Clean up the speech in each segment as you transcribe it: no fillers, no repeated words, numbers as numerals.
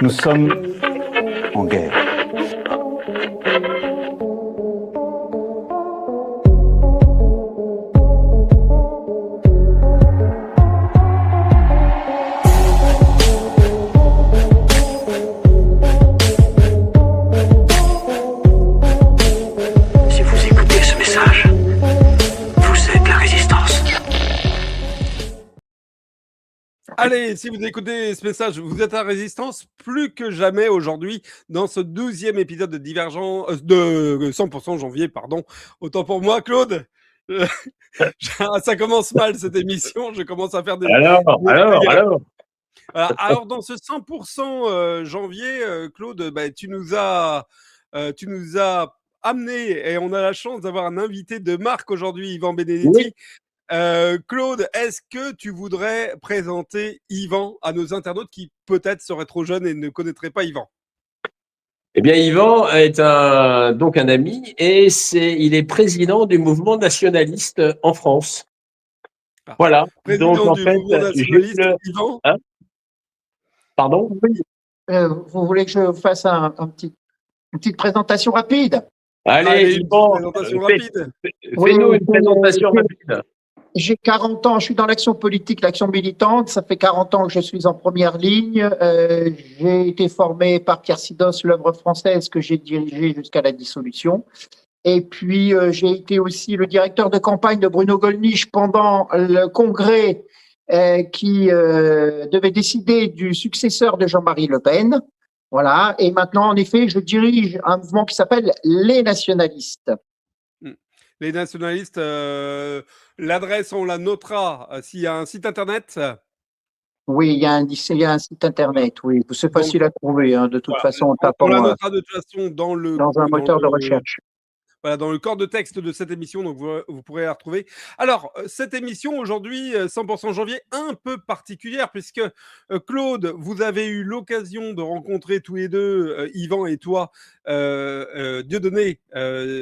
Nous sommes en guerre. Si vous écoutez ce message, vous êtes la résistance. Allez, si vous écoutez ce message, vous êtes à Résistance plus que jamais aujourd'hui dans ce 12e épisode de Divergent, de 100% janvier, pardon. Autant pour moi, Claude. Euh, Ça commence mal cette émission. Je commence à faire des dégâts. Alors, dans ce 100% janvier, Claude, bah, tu nous as amené et on a la chance d'avoir un invité de marque aujourd'hui, Yvan Benedetti. Oui. Claude, est-ce que tu voudrais présenter Yvan à nos internautes qui peut-être seraient trop jeunes et ne connaîtraient pas Yvan? Eh bien, Yvan est donc un ami et il est président du mouvement nationaliste en France. Ah. Voilà. Président Donc, en du fait, mouvement nationaliste, Yvan. Hein? Pardon? Oui. Vous voulez que je fasse une petite présentation rapide? Allez, une Yvan, présentation rapide. fais-nous une présentation rapide. J'ai 40 ans, je suis dans l'action politique, l'action militante. Ça fait 40 ans que je suis en première ligne. J'ai été formé par Pierre Sidos, l'œuvre française que j'ai dirigée jusqu'à la dissolution. Et puis, j'ai été aussi le directeur de campagne de Bruno Gollnisch pendant le congrès qui devait décider du successeur de Jean-Marie Le Pen. Voilà. Et maintenant, en effet, je dirige un mouvement qui s'appelle les nationalistes. Les nationalistes, l'adresse, on la notera s'il y a un site internet. Oui, il y a un site internet, oui. C'est facile à trouver, hein, de toute Voilà. façon, en On tapant la notera de toute façon dans dans un moteur de recherche. Voilà, dans le corps de texte de cette émission, donc vous pourrez la retrouver. Alors, cette émission aujourd'hui, 100% janvier, un peu particulière, puisque Claude, vous avez eu l'occasion de rencontrer tous les deux, Yvan et toi, Dieudonné,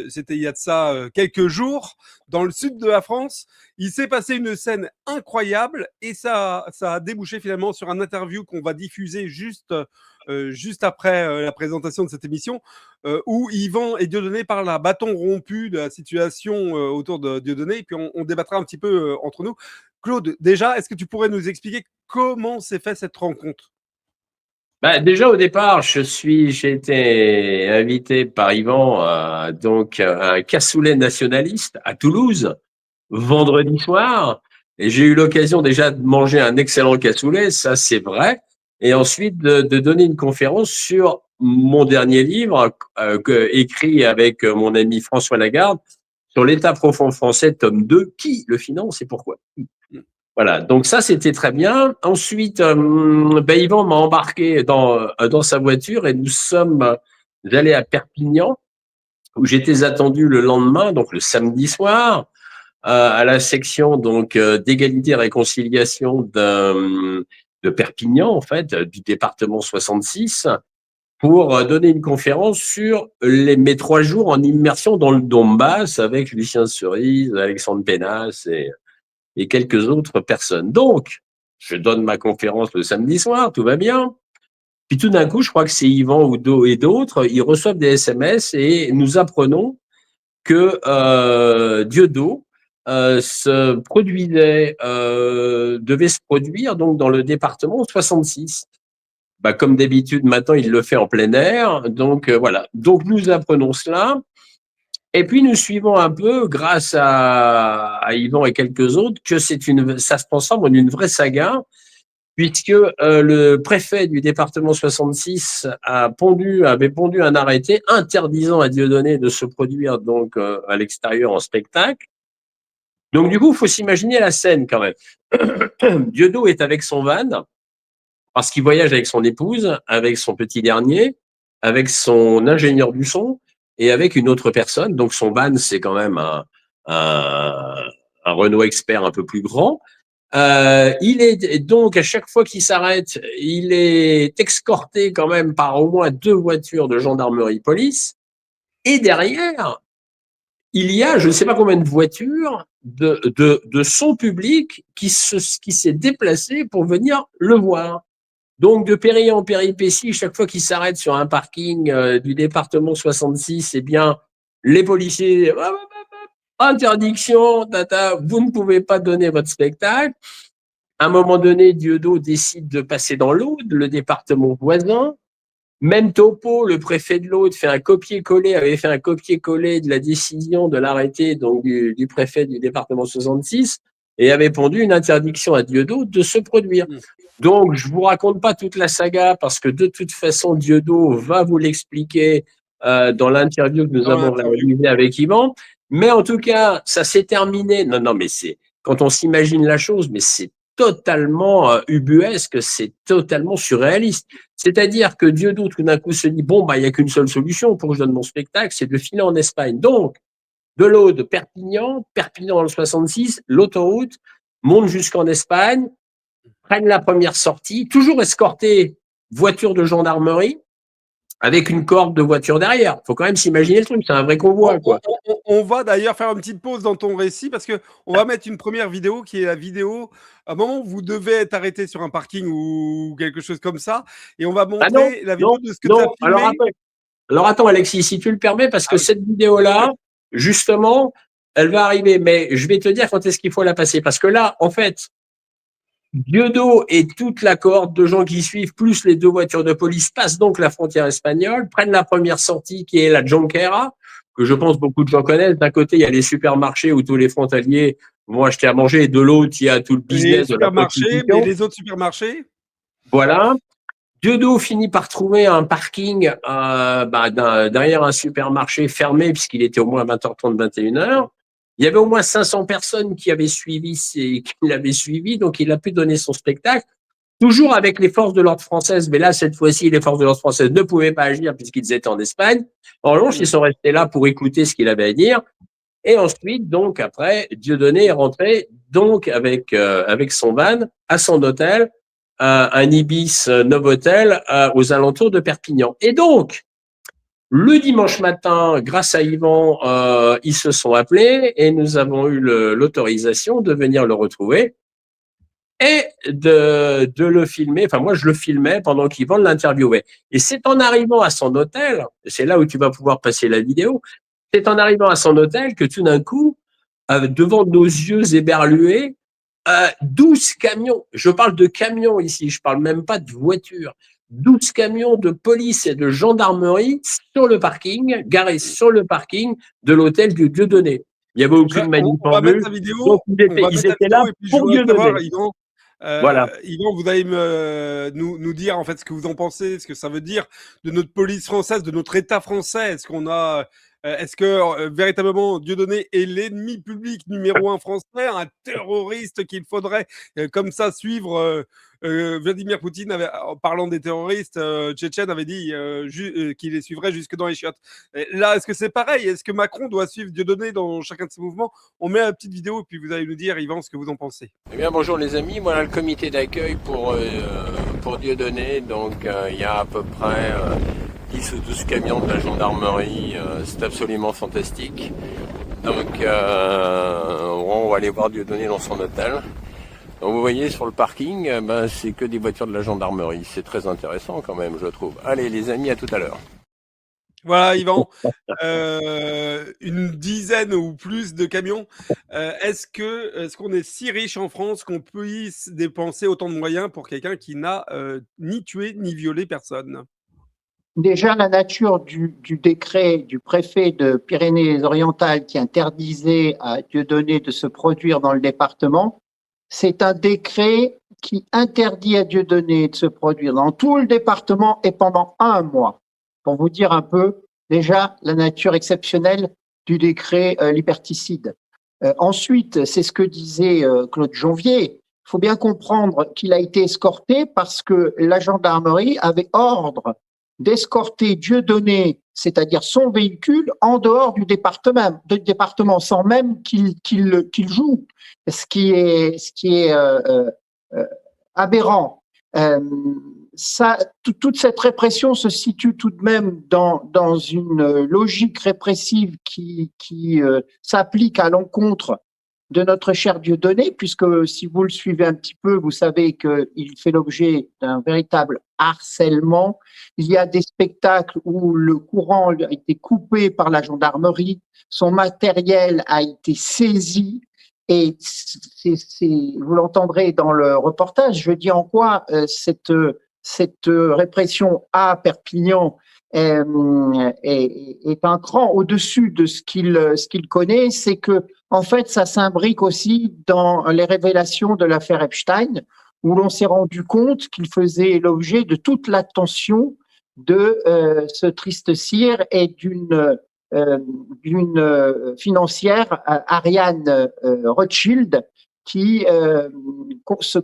c'était il y a de ça quelques jours, dans le sud de la France. Il s'est passé une scène incroyable et ça a débouché finalement sur un interview qu'on va diffuser juste après la présentation de cette émission, où Yvan et Dieudonné parlent à bâton rompu de la situation autour de Dieudonné, et puis on débattra un petit peu entre nous. Claude, déjà, est-ce que tu pourrais nous expliquer comment s'est fait cette rencontre? Déjà, au départ, j'ai été invité par Yvan à un cassoulet nationaliste à Toulouse, vendredi soir. Et j'ai eu l'occasion déjà de manger un excellent cassoulet, ça c'est vrai. Et ensuite de donner une conférence sur mon dernier livre, écrit avec mon ami François Lagarde, sur l'État profond français, tome 2, qui le finance et pourquoi. Voilà, donc ça c'était très bien. Ensuite, Yvan m'a embarqué dans sa voiture et nous sommes allés à Perpignan, où j'étais attendu le lendemain, donc le samedi soir, à la section d'égalité et réconciliation de Perpignan, en fait, du département 66, pour donner une conférence sur mes 3 jours en immersion dans le Donbass avec Lucien Cerise, Alexandre Pénasse et quelques autres personnes. Donc, je donne ma conférence le samedi soir, tout va bien. Puis tout d'un coup, je crois que c'est Yvan et d'autres, ils reçoivent des SMS et nous apprenons que Dieudo devait se produire donc dans le département 66. Comme d'habitude, maintenant, il le fait en plein air. Donc, voilà. Donc, nous apprenons cela. Et puis, nous suivons un peu, grâce à Yvan et quelques autres, que ça se transforme en une vraie saga, puisque le préfet du département 66 avait pondu un arrêté interdisant à Dieudonné de se produire donc à l'extérieur en spectacle. Donc, du coup, il faut s'imaginer la scène quand même. Dieudonné est avec son van, parce qu'il voyage avec son épouse, avec son petit dernier, avec son ingénieur du son et avec une autre personne. Donc son van, c'est quand même un Renault Expert un peu plus grand. Il est donc, à chaque fois qu'il s'arrête, il est escorté quand même par au moins 2 voitures de gendarmerie police. Et derrière, il y a je ne sais pas combien de voitures de son public qui s'est déplacé pour venir le voir. Donc, de péril en péripétie, chaque fois qu'il s'arrête sur un parking du département 66, eh bien, les policiers, interdiction, tata, vous ne pouvez pas donner votre spectacle. À un moment donné, Dieudonné décide de passer dans l'Aude, le département voisin. Même topo, le préfet de l'Aude avait fait un copier-coller de la décision de l'arrêté donc du préfet du département 66 et avait pondu une interdiction à Dieudonné de se produire. Donc, je vous raconte pas toute la saga parce que de toute façon, Dieudonné va vous l'expliquer dans l'interview que nous avons réalisée avec Yvan. Mais en tout cas, ça s'est terminé. Non, mais c'est quand on s'imagine la chose, mais c'est totalement ubuesque, c'est totalement surréaliste. C'est-à-dire que Dieudonné, tout d'un coup, se dit, bon, il n'y a qu'une seule solution pour que je donne mon spectacle, c'est de filer en Espagne. Donc, de l'Aude, Perpignan dans le 66, l'autoroute, monte jusqu'en Espagne, prennent la première sortie, toujours escorté voiture de gendarmerie, avec une corde de voiture derrière. Faut quand même s'imaginer le truc, c'est un vrai convoi, quoi. On va d'ailleurs faire une petite pause dans ton récit parce que on va mettre une première vidéo qui est la vidéo à un moment où vous devez être arrêté sur un parking ou quelque chose comme ça et on va montrer la vidéo de ce que tu as filmé. Alors attends Alexis, si tu le permets, parce que cette vidéo-là, justement, elle va arriver, mais je vais te dire quand est-ce qu'il faut la passer, parce que là, en fait, Dieudonné et toute la cohorte de gens qui suivent, plus les 2 voitures de police, passent donc la frontière espagnole, prennent la première sortie qui est la Jonquera, que je pense beaucoup de gens connaissent. D'un côté, il y a les supermarchés où tous les frontaliers vont acheter à manger, et de l'autre, il y a tout le business de la prostitution. Et les autres supermarchés. Voilà. Dieudonné finit par trouver un parking derrière un supermarché fermé, puisqu'il était au moins 20h30, 21h. Il y avait au moins 500 personnes qui l'avaient suivi, donc il a pu donner son spectacle, toujours avec les forces de l'ordre françaises, mais là, cette fois-ci, les forces de l'ordre françaises ne pouvaient pas agir puisqu'ils étaient en Espagne. En revanche, ils sont restés là pour écouter ce qu'il avait à dire. Et ensuite, donc, après, Dieudonné est rentré, donc, avec son van, à son hôtel, un Ibis Novotel, aux alentours de Perpignan. Et donc, le dimanche matin, grâce à Yvan, ils se sont appelés et nous avons eu l'autorisation de venir le retrouver et de le filmer. Enfin, moi, je le filmais pendant qu'Yvan l'interviewait. Et c'est en arrivant à son hôtel, c'est là où tu vas pouvoir passer la vidéo, c'est en arrivant à son hôtel que tout d'un coup, devant nos yeux éberlués, 12 camions, je parle de camions ici, je parle même pas de voitures, 12 camions de police et de gendarmerie sur le parking, garés sur le parking de l'hôtel du Dieudonné. Il n'y avait aucune manif en vue. Donc ils étaient là pour Dieudonné. Voilà. Yvan, vous allez nous dire en fait ce que vous en pensez, ce que ça veut dire de notre police française, de notre État français. Est-ce que véritablement Dieudonné est l'ennemi public numéro 1 français, un terroriste qu'il faudrait comme ça suivre? Vladimir Poutine, en parlant des terroristes tchétchènes, avait dit qu'il les suivrait jusque dans les chiottes. Et là, est-ce que c'est pareil? Est-ce que Macron doit suivre Dieudonné dans chacun de ses mouvements? On met une petite vidéo et puis vous allez nous dire, Yvan, ce que vous en pensez. Eh bien, bonjour les amis. Voilà le comité d'accueil pour Dieudonné. Donc, il y a à peu près 10 ou 12 camions de la gendarmerie. C'est absolument fantastique. Donc, on va aller voir Dieudonné dans son hôtel. Donc vous voyez sur le parking, c'est que des voitures de la gendarmerie. C'est très intéressant quand même, je trouve. Allez les amis, à tout à l'heure. Voilà Yvan, une dizaine ou plus de camions. Est-ce qu'on est si riche en France qu'on puisse dépenser autant de moyens pour quelqu'un qui n'a ni tué ni violé personne? Déjà, la nature du décret du préfet de Pyrénées-Orientales qui interdisait à Dieudonné de se produire dans le département, c'est un décret qui interdit à Dieudonné de se produire dans tout le département et pendant 1 mois. Pour vous dire un peu, déjà, la nature exceptionnelle du décret liberticide. Ensuite, c'est ce que disait Claude Jonvier. Il faut bien comprendre qu'il a été escorté parce que la gendarmerie avait ordre d'escorter Dieudonné, c'est-à-dire son véhicule, en dehors du département sans même qu'il joue, ce qui est aberrant. Toute cette répression se situe tout de même dans une logique répressive qui s'applique à l'encontre de notre cher Dieudonné, puisque si vous le suivez un petit peu, vous savez qu'il fait l'objet d'un véritable harcèlement. Il y a des spectacles où le courant a été coupé par la gendarmerie, son matériel a été saisi, et vous l'entendrez dans le reportage, je dis en quoi cette répression à Perpignan est un cran au-dessus de ce qu'il connaît, c'est que en fait, ça s'imbrique aussi dans les révélations de l'affaire Epstein, où l'on s'est rendu compte qu'il faisait l'objet de toute l'attention de ce triste sire et d'une financière, Ariane Rothschild, qui se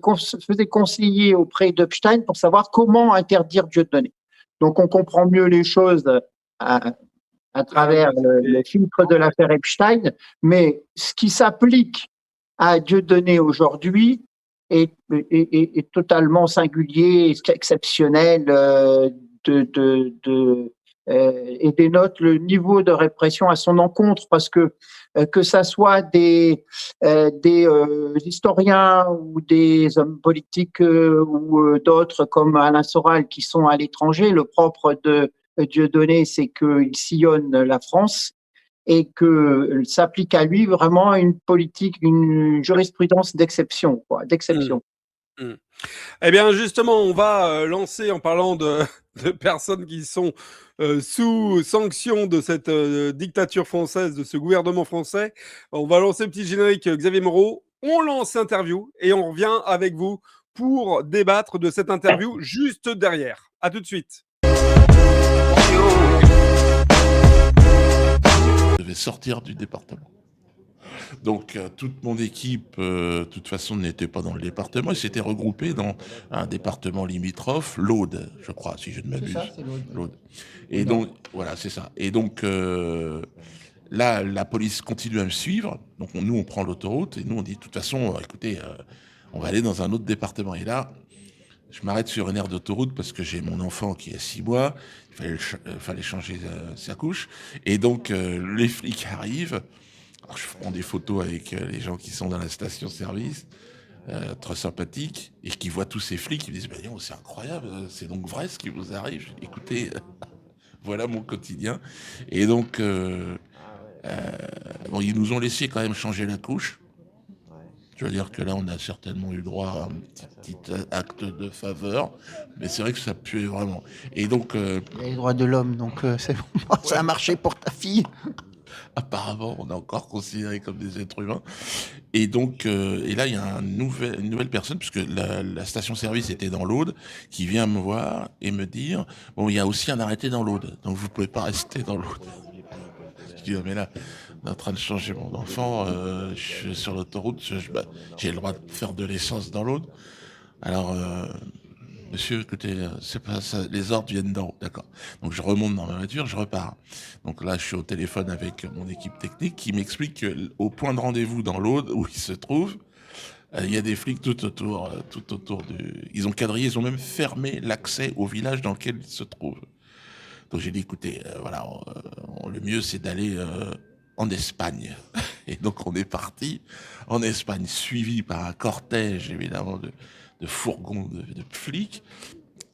faisait conseiller auprès d'Epstein pour savoir comment interdire Dieudonné. Donc, on comprend mieux les choses à travers le filtre de l'affaire Epstein, mais ce qui s'applique à Dieudonné aujourd'hui est totalement singulier, exceptionnel, et dénote le niveau de répression à son encontre, parce que ça soit des historiens ou des hommes politiques ou d'autres comme Alain Soral qui sont à l'étranger, le propre de Dieudonné, c'est qu'il sillonne la France et que s'applique à lui vraiment une politique, une jurisprudence d'exception, d'exception. Eh bien, justement, on va lancer, en parlant de personnes qui sont sous sanction de cette dictature française, de ce gouvernement français, on va lancer le petit générique Xavier Moreau, on lance l'interview et on revient avec vous pour débattre de cette interview juste derrière. À tout de suite. Je devais sortir du département. Donc toute mon équipe, de toute façon, n'était pas dans le département. Ils s'étaient regroupés dans un département limitrophe, l'Aude, je crois, si je ne m'abuse. C'est ça, c'est l'Aude. Et donc, voilà, c'est ça. Et donc, là, la police continue à me suivre. Donc nous, on prend l'autoroute et nous, on dit, de toute façon, écoutez, on va aller dans un autre département. Et là, je m'arrête sur une aire d'autoroute parce que j'ai mon enfant qui a 6 mois. Il fallait changer sa couche. Et donc, les flics arrivent. Alors, je prends des photos avec les gens qui sont dans la station-service, très sympathiques, et qui voient tous ces flics, ils me disent bah, « c'est incroyable, c'est donc vrai ce qui vous arrive ?» Écoutez, voilà mon quotidien. Et donc, bon, ils nous ont laissé quand même changer la couche. Je veux dire que là, on a certainement eu droit à un petit acte de faveur, mais c'est vrai que ça puait vraiment. Et donc, Il y a les droits de l'homme, donc c'est bon, ça a marché pour ta fille. Apparemment, on est encore considérés comme des êtres humains. Et donc, et là, il y a une nouvelle personne, puisque la station-service était dans l'Aude, qui vient me voir et me dire bon, il y a aussi un arrêté dans l'Aude, donc vous pouvez pas rester dans l'Aude. Je dis mais là, on est en train de changer mon enfant, je suis sur l'autoroute, j'ai le droit de faire de l'essence dans l'Aude. Alors, monsieur, écoutez, c'est pas ça, les ordres viennent d'en haut, d'accord. Donc je remonte dans ma voiture, je repars. Donc là, je suis au téléphone avec mon équipe technique qui m'explique qu'au point de rendez-vous dans l'Aude où il se trouve, il y a des flics tout autour Ils ont quadrillé, ils ont même fermé l'accès au village dans lequel ils se trouvent. Donc j'ai dit, écoutez, voilà, le mieux c'est d'aller en Espagne. Et donc on est parti en Espagne, suivi par un cortège évidemment de fourgons de flics.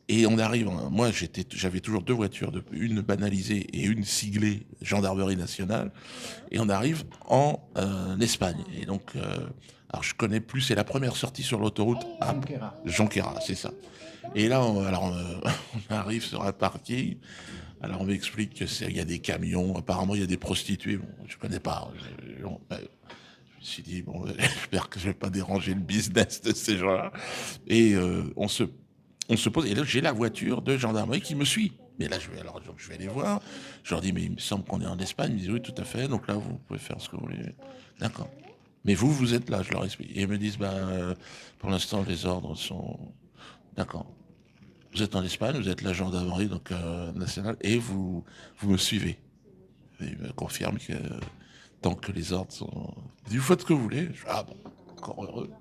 Et on arrive, moi j'avais toujours 2 voitures, une banalisée et une siglée gendarmerie nationale. Et on arrive en Espagne. Et donc, alors je connais plus, c'est la première sortie sur l'autoroute à Jonquera, c'est ça. Et là, on arrive sur un parking. Alors on m'explique qu'il y a des camions, apparemment il y a des prostituées, bon, je connais pas. Je me suis dit, bon, j'espère que je vais pas déranger le business de ces gens-là. Et on se pose, et là j'ai la voiture de gendarmerie qui me suit. Mais là je vais les voir, je leur dis, mais il me semble qu'on est en Espagne. Ils disent, oui, tout à fait, donc là vous pouvez faire ce que vous voulez. D'accord. Mais vous êtes là, je leur explique. Et ils me disent, pour l'instant les ordres sont... D'accord. Vous êtes en Espagne, vous êtes la gendarmerie donc, nationale, et vous me suivez. Et il me confirme que tant que les ordres sont... Il dit, vous faites ce que vous voulez. Je dis, ah bon, encore heureux.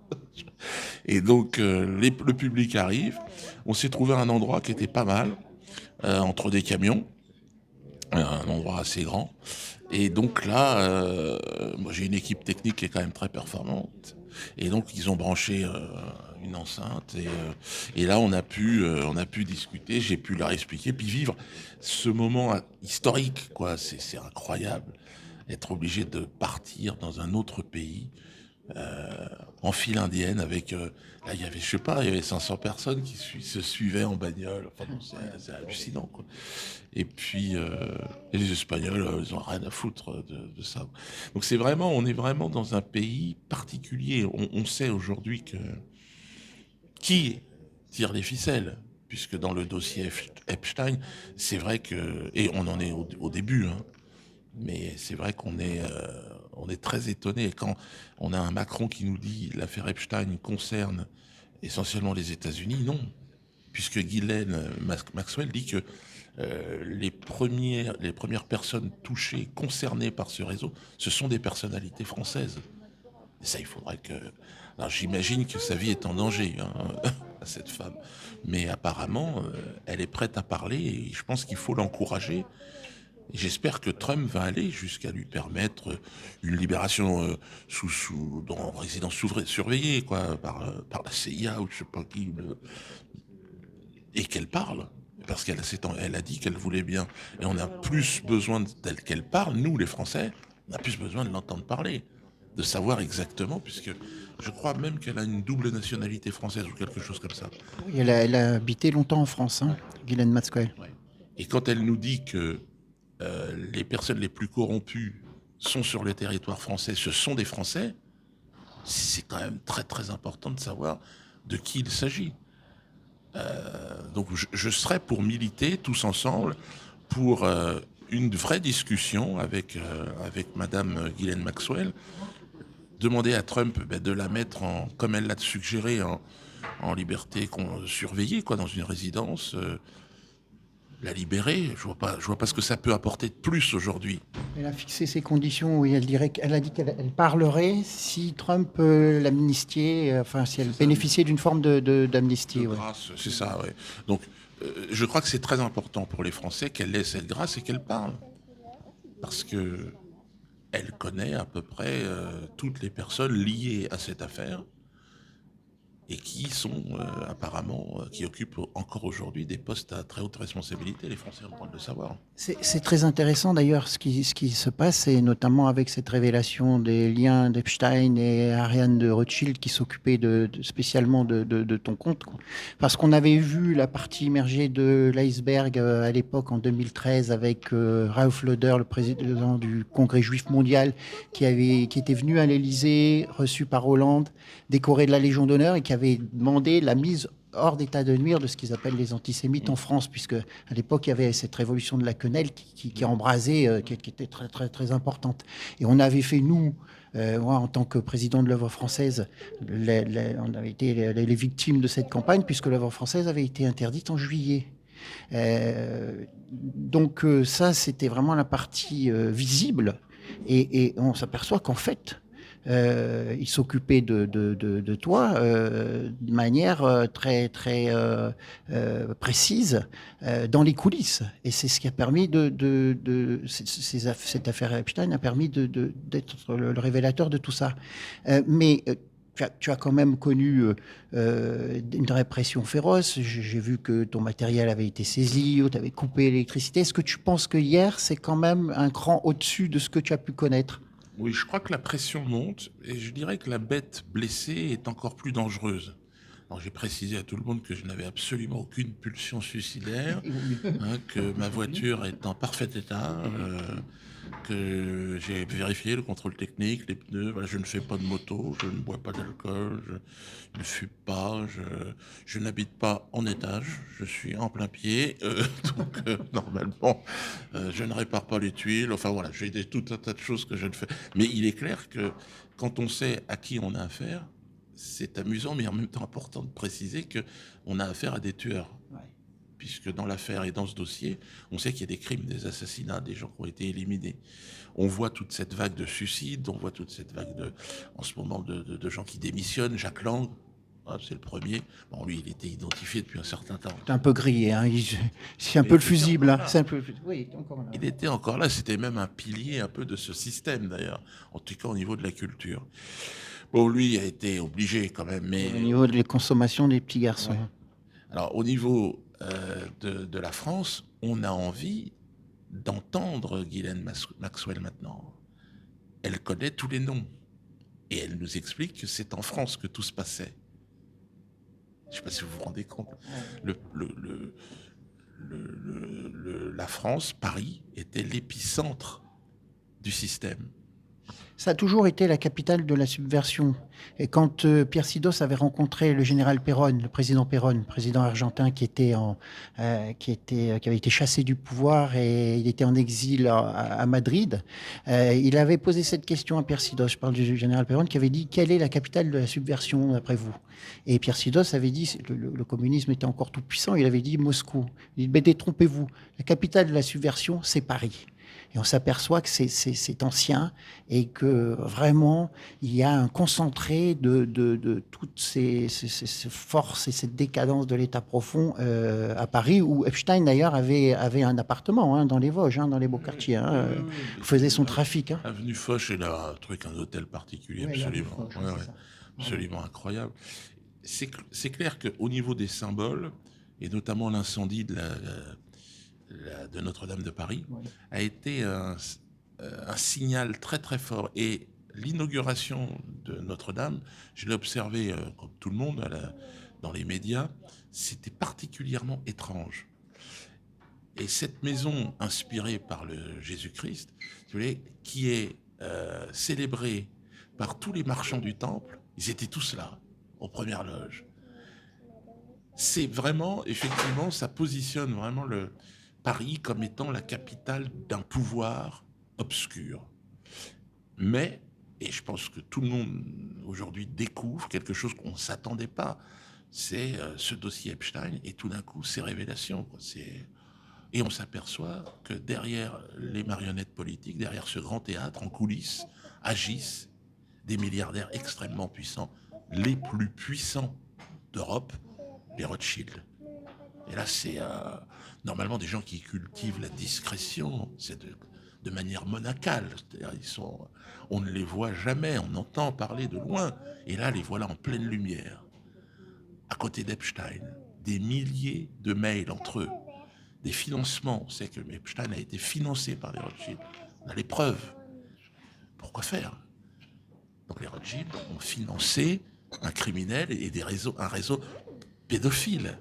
Et donc, le public arrive. On s'est trouvé un endroit qui était pas mal, entre des camions, un endroit assez grand. Et donc là, moi j'ai une équipe technique qui est quand même très performante. Et donc ils ont branché une enceinte et là on a pu discuter, j'ai pu leur expliquer, puis vivre ce moment historique, quoi. C'est incroyable, être obligé de partir dans un autre pays en file indienne avec là il y avait je sais pas il y avait 500 personnes qui se suivaient en bagnole, enfin bon, c'est hallucinant, quoi. Et puis et les Espagnols ils ont rien à foutre de ça. Donc c'est vraiment on est vraiment dans un pays particulier. On sait aujourd'hui que qui tire les ficelles, puisque dans le dossier Epstein c'est vrai que et on en est au début, hein, mais c'est vrai on est très étonné quand on a un Macron qui nous dit l'affaire Epstein concerne essentiellement les États-Unis. Non, puisque Ghislaine Maxwell dit que les premières personnes touchées, concernées par ce réseau, ce sont des personnalités françaises. Et ça, il faudrait que... Alors j'imagine que sa vie est en danger, hein, à cette femme. Mais apparemment, elle est prête à parler et je pense qu'il faut l'encourager. Et j'espère que Trump va aller jusqu'à lui permettre une libération en résidence surveillée, quoi, par la CIA ou je sais pas qui, et qu'elle parle. Parce elle a dit qu'elle voulait bien. Et on a plus besoin d'elle qu'elle parle, nous les Français, on a plus besoin de l'entendre parler, de savoir exactement, puisque je crois même qu'elle a une double nationalité française ou quelque chose comme ça. Oui, elle a habité longtemps en France, hein, Ghislaine Maxwell. Ouais. Et quand elle nous dit que les personnes les plus corrompues sont sur le territoire français, ce sont des Français, c'est quand même très très important de savoir de qui il s'agit. Donc je serais pour militer tous ensemble pour une vraie discussion avec Madame Ghislaine Maxwell, demander à Trump de la mettre comme elle l'a suggéré, en liberté surveillée, quoi, dans une résidence, la libérer. Je vois pas ce que ça peut apporter de plus aujourd'hui. Elle a fixé ses conditions, oui, elle a dit qu'elle parlerait si Trump l'amnistiait, enfin si elle bénéficiait d'une forme d'amnistie. Ouais. Grâce, c'est ça, ouais. Donc je crois que c'est très important pour les Français qu'elle laisse cette grâce et qu'elle parle. Parce que elle connaît à peu près toutes les personnes liées à cette affaire et qui sont apparemment, qui occupent encore aujourd'hui des postes à très haute responsabilité. Les Français ont le droit de le savoir. C'est très intéressant d'ailleurs ce qui se passe, et notamment avec cette révélation des liens d'Epstein et Ariane de Rothschild qui s'occupaient spécialement de ton compte, quoi. Parce qu'on avait vu la partie immergée de l'iceberg à l'époque en 2013 avec Ralph Lauder, le président du Congrès juif mondial, qui était venu à l'Élysée, reçu par Hollande, décoré de la Légion d'honneur, et qui avait demandé la mise hors d'état de nuire de ce qu'ils appellent les antisémites en France, puisque à l'époque il y avait cette révolution de la quenelle qui embrasait, qui était très très très importante. Et on avait fait, nous, moi en tant que président de l'œuvre française, on avait été les victimes de cette campagne, puisque l'œuvre française avait été interdite en juillet. Donc ça, c'était vraiment la partie visible, et on s'aperçoit qu'en fait, il s'occupait de toi de manière très très précise dans les coulisses, et c'est ce qui a permis cette affaire Epstein a permis d'être le révélateur de tout ça. Mais tu as quand même connu une répression féroce. J'ai vu que ton matériel avait été saisi, ou tu avais coupé l'électricité. Est-ce que tu penses que hier, c'est quand même un cran au-dessus de ce que tu as pu connaître ? Oui, je crois que la pression monte et je dirais que la bête blessée est encore plus dangereuse. Alors, j'ai précisé à tout le monde que je n'avais absolument aucune pulsion suicidaire, que ma voiture est en parfait état, que j'ai vérifié le contrôle technique, les pneus, voilà, je ne fais pas de moto, je ne bois pas d'alcool, je ne fume pas, je n'habite pas en étage, je suis en plein pied, donc normalement je ne répare pas les tuiles, enfin voilà, j'ai tout un tas de choses que je ne fais. Mais il est clair que quand on sait à qui on a affaire, c'est amusant, mais en même temps important de préciser qu'on a affaire à des tueurs. Ouais. Puisque dans l'affaire et dans ce dossier, on sait qu'il y a des crimes, des assassinats, des gens qui ont été éliminés. On voit toute cette vague de suicides, on voit toute cette vague en ce moment de gens qui démissionnent. Jack Lang, hein, c'est le premier. Bon, lui, il était identifié depuis un certain temps. C'est un peu grillé, hein. C'est un peu le fusible. Hein. C'est un peu... Oui, il est encore là. Il était encore là, c'était même un pilier un peu de ce système d'ailleurs, en tout cas au niveau de la culture. Bon, lui a été obligé quand même, mais... Au niveau des consommations des petits garçons. Ouais. Alors au niveau de la France, on a envie d'entendre Ghislaine Maxwell maintenant. Elle connaît tous les noms. Et elle nous explique que c'est en France que tout se passait. Je ne sais pas si vous vous rendez compte. La France, Paris, était l'épicentre du système. Ça a toujours été la capitale de la subversion. Et quand Pierre Sidos avait rencontré le général Perón, le président argentin qui avait été chassé du pouvoir et il était en exil à Madrid, il avait posé cette question à Pierre Sidos. Je parle du général Perón qui avait dit « Quelle est la capitale de la subversion d'après vous ?» Et Pierre Sidos avait dit, le communisme était encore tout puissant, il avait dit Moscou. Il dit « Détrompez-vous, la capitale de la subversion, c'est Paris. » Et on s'aperçoit que c'est ancien et que vraiment, il y a un concentré de toutes ces forces et cette décadence de l'État profond à Paris, où Epstein, d'ailleurs, avait un appartement hein, dans les Vosges, hein, dans les beaux quartiers. Faisait son trafic. Hein. Avenue Foch, il a un hôtel particulier, absolument, Foch, absolument incroyable. C'est clair qu'au niveau des symboles, et notamment l'incendie de Notre-Dame de Paris, a été un signal très très fort. Et l'inauguration de Notre-Dame, je l'ai observé comme tout le monde dans les médias, c'était particulièrement étrange. Et cette maison inspirée par le Jésus-Christ, vous voyez, qui est célébrée par tous les marchands du temple, ils étaient tous là, aux premières loges. C'est vraiment, effectivement, ça positionne vraiment Paris comme étant la capitale d'un pouvoir obscur. Mais, et je pense que tout le monde aujourd'hui découvre quelque chose qu'on ne s'attendait pas, c'est ce dossier Epstein et tout d'un coup ces révélations. Et on s'aperçoit que derrière les marionnettes politiques, derrière ce grand théâtre en coulisses, agissent des milliardaires extrêmement puissants, les plus puissants d'Europe, les Rothschild. Et là, c'est normalement des gens qui cultivent la discrétion, c'est de manière monacale. C'est-à-dire, on ne les voit jamais, on entend parler de loin. Et là, les voilà en pleine lumière. À côté d'Epstein, des milliers de mails entre eux, des financements. On sait que Epstein a été financé par les Rothschild. On a les preuves. Pourquoi faire? Donc les Rothschild ont financé un criminel et un réseau pédophile.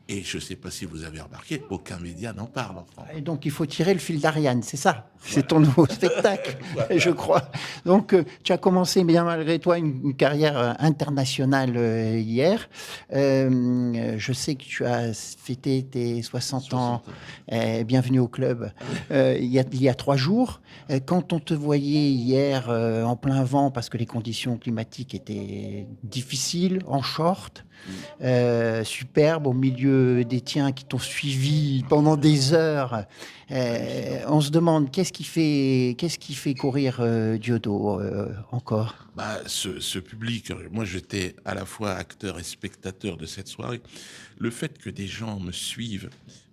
Et je ne sais pas si vous avez remarqué, aucun média n'en parle en France. Et donc, il faut tirer le fil d'Ariane, c'est ça? C'est ton nouveau spectacle, je crois. Donc, tu as commencé, bien malgré toi, une carrière internationale hier. Je sais que tu as fêté tes 60 ans. Bienvenue au club. Il y a 3 jours. Quand on te voyait hier en plein vent, parce que les conditions climatiques étaient difficiles, en short, superbe, au milieu des tiens qui t'ont suivi pendant des heures. On se demande qu'est-ce qui fait courir Diodo encore? Ce public, moi j'étais à la fois acteur et spectateur de cette soirée. Le fait que des gens me suivent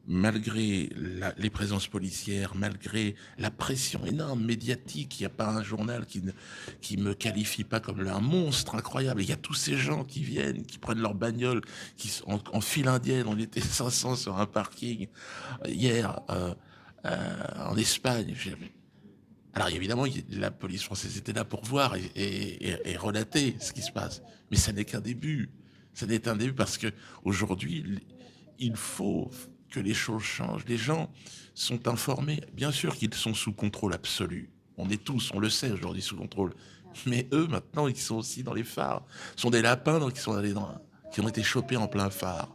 malgré les présences policières, malgré la pression énorme médiatique, il n'y a pas un journal qui me qualifie pas comme un monstre incroyable. Il y a tous ces gens qui viennent, qui prennent leur bagnole, en file indienne. On était 500 sur un parking hier en Espagne. Alors évidemment, la police française était là pour voir et relater ce qui se passe. Mais ça n'est qu'un début. Ça n'est qu'un début parce que aujourd'hui, il faut que les choses changent. Les gens sont informés. Bien sûr qu'ils sont sous contrôle absolu. On le sait aujourd'hui, sous contrôle. Mais eux, maintenant, ils sont aussi dans les phares. Ce sont des lapins donc, qui ont été chopés en plein phare.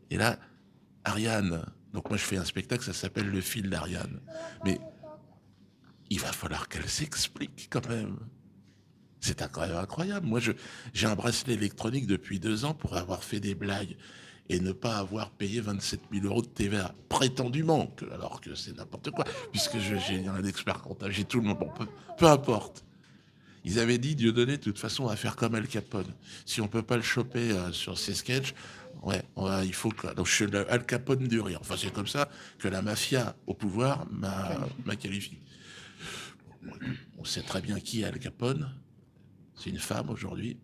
Et là, Ariane, donc moi je fais un spectacle, ça s'appelle Le fil d'Ariane. Mais il va falloir qu'elle s'explique quand même. C'est quand même incroyable. Moi, j'ai un bracelet électronique depuis 2 ans pour avoir fait des blagues et ne pas avoir payé 27 000 € de TVA, prétendument, alors que c'est n'importe quoi, puisque j'ai un expert comptable, j'ai tout le monde, bon, peu importe. Ils avaient dit Dieudonné, de toute façon, on va faire comme Al Capone. Si on peut pas le choper sur ses sketchs, ouais, il faut que. Donc je suis le Al Capone du rire. Enfin, c'est comme ça que la mafia au pouvoir m'a qualifié. On sait très bien qui est Al Capone. C'est une femme aujourd'hui.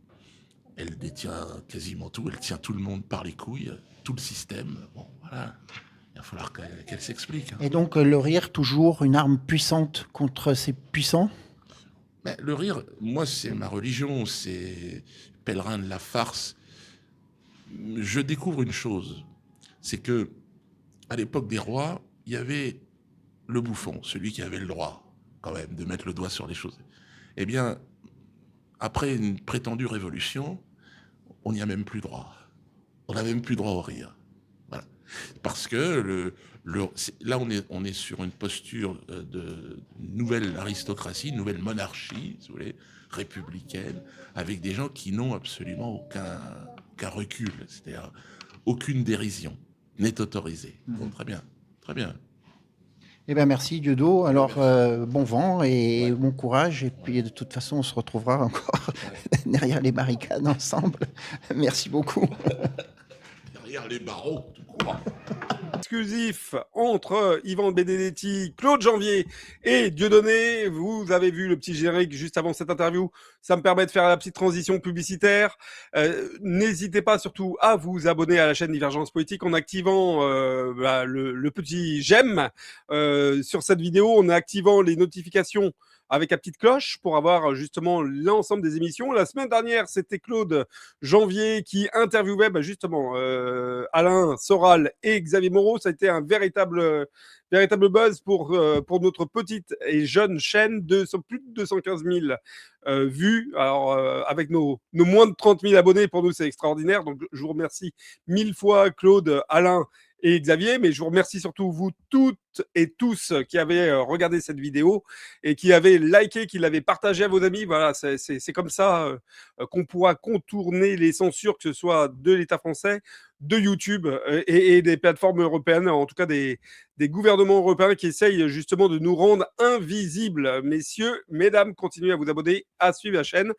Elle détient quasiment tout. Elle tient tout le monde par les couilles, tout le système. Bon, voilà. Il va falloir qu'elle s'explique. Et donc, le rire, toujours une arme puissante contre ces puissants? Mais le rire, moi, c'est ma religion, c'est pèlerin de la farce. Je découvre une chose, c'est que à l'époque des rois, il y avait le bouffon, celui qui avait le droit, quand même, de mettre le doigt sur les choses. Eh bien, après une prétendue révolution, on n'y a même plus droit. On n'a même plus droit au rire. Voilà. Parce que là, on est sur une posture de nouvelle aristocratie, une nouvelle monarchie, si vous voulez, républicaine, avec des gens qui n'ont absolument aucun recul, c'est-à-dire aucune dérision n'est autorisée. Bon, très bien, très bien. Eh bien, merci Dieudo. Alors, bon vent et bon courage. Et puis, de toute façon, on se retrouvera encore derrière les barricades ensemble. Merci beaucoup. Derrière les barreaux, tout court. Exclusif entre Yvan Benedetti, Claude Janvier et Dieudonné. Vous avez vu le petit générique juste avant cette interview. Ça me permet de faire la petite transition publicitaire. N'hésitez pas surtout à vous abonner à la chaîne Divergence Politique en activant le petit j'aime sur cette vidéo, en activant les notifications avec la petite cloche pour avoir justement l'ensemble des émissions. La semaine dernière, c'était Claude Janvier qui interviewait justement Alain Soral et Xavier Moreau. Ça a été un véritable buzz pour notre petite et jeune chaîne de plus de 215 000 vues. Alors, avec nos moins de 30 000 abonnés, pour nous, c'est extraordinaire. Donc, je vous remercie 1000 fois, Claude, Alain et Xavier, mais je vous remercie surtout vous toutes et tous qui avez regardé cette vidéo et qui avez liké, qui l'avez partagé à vos amis. Voilà, c'est comme ça qu'on pourra contourner les censures, que ce soit de l'État français, de YouTube et des plateformes européennes, en tout cas des gouvernements européens qui essayent justement de nous rendre invisibles. Messieurs, mesdames, continuez à vous abonner, à suivre la chaîne.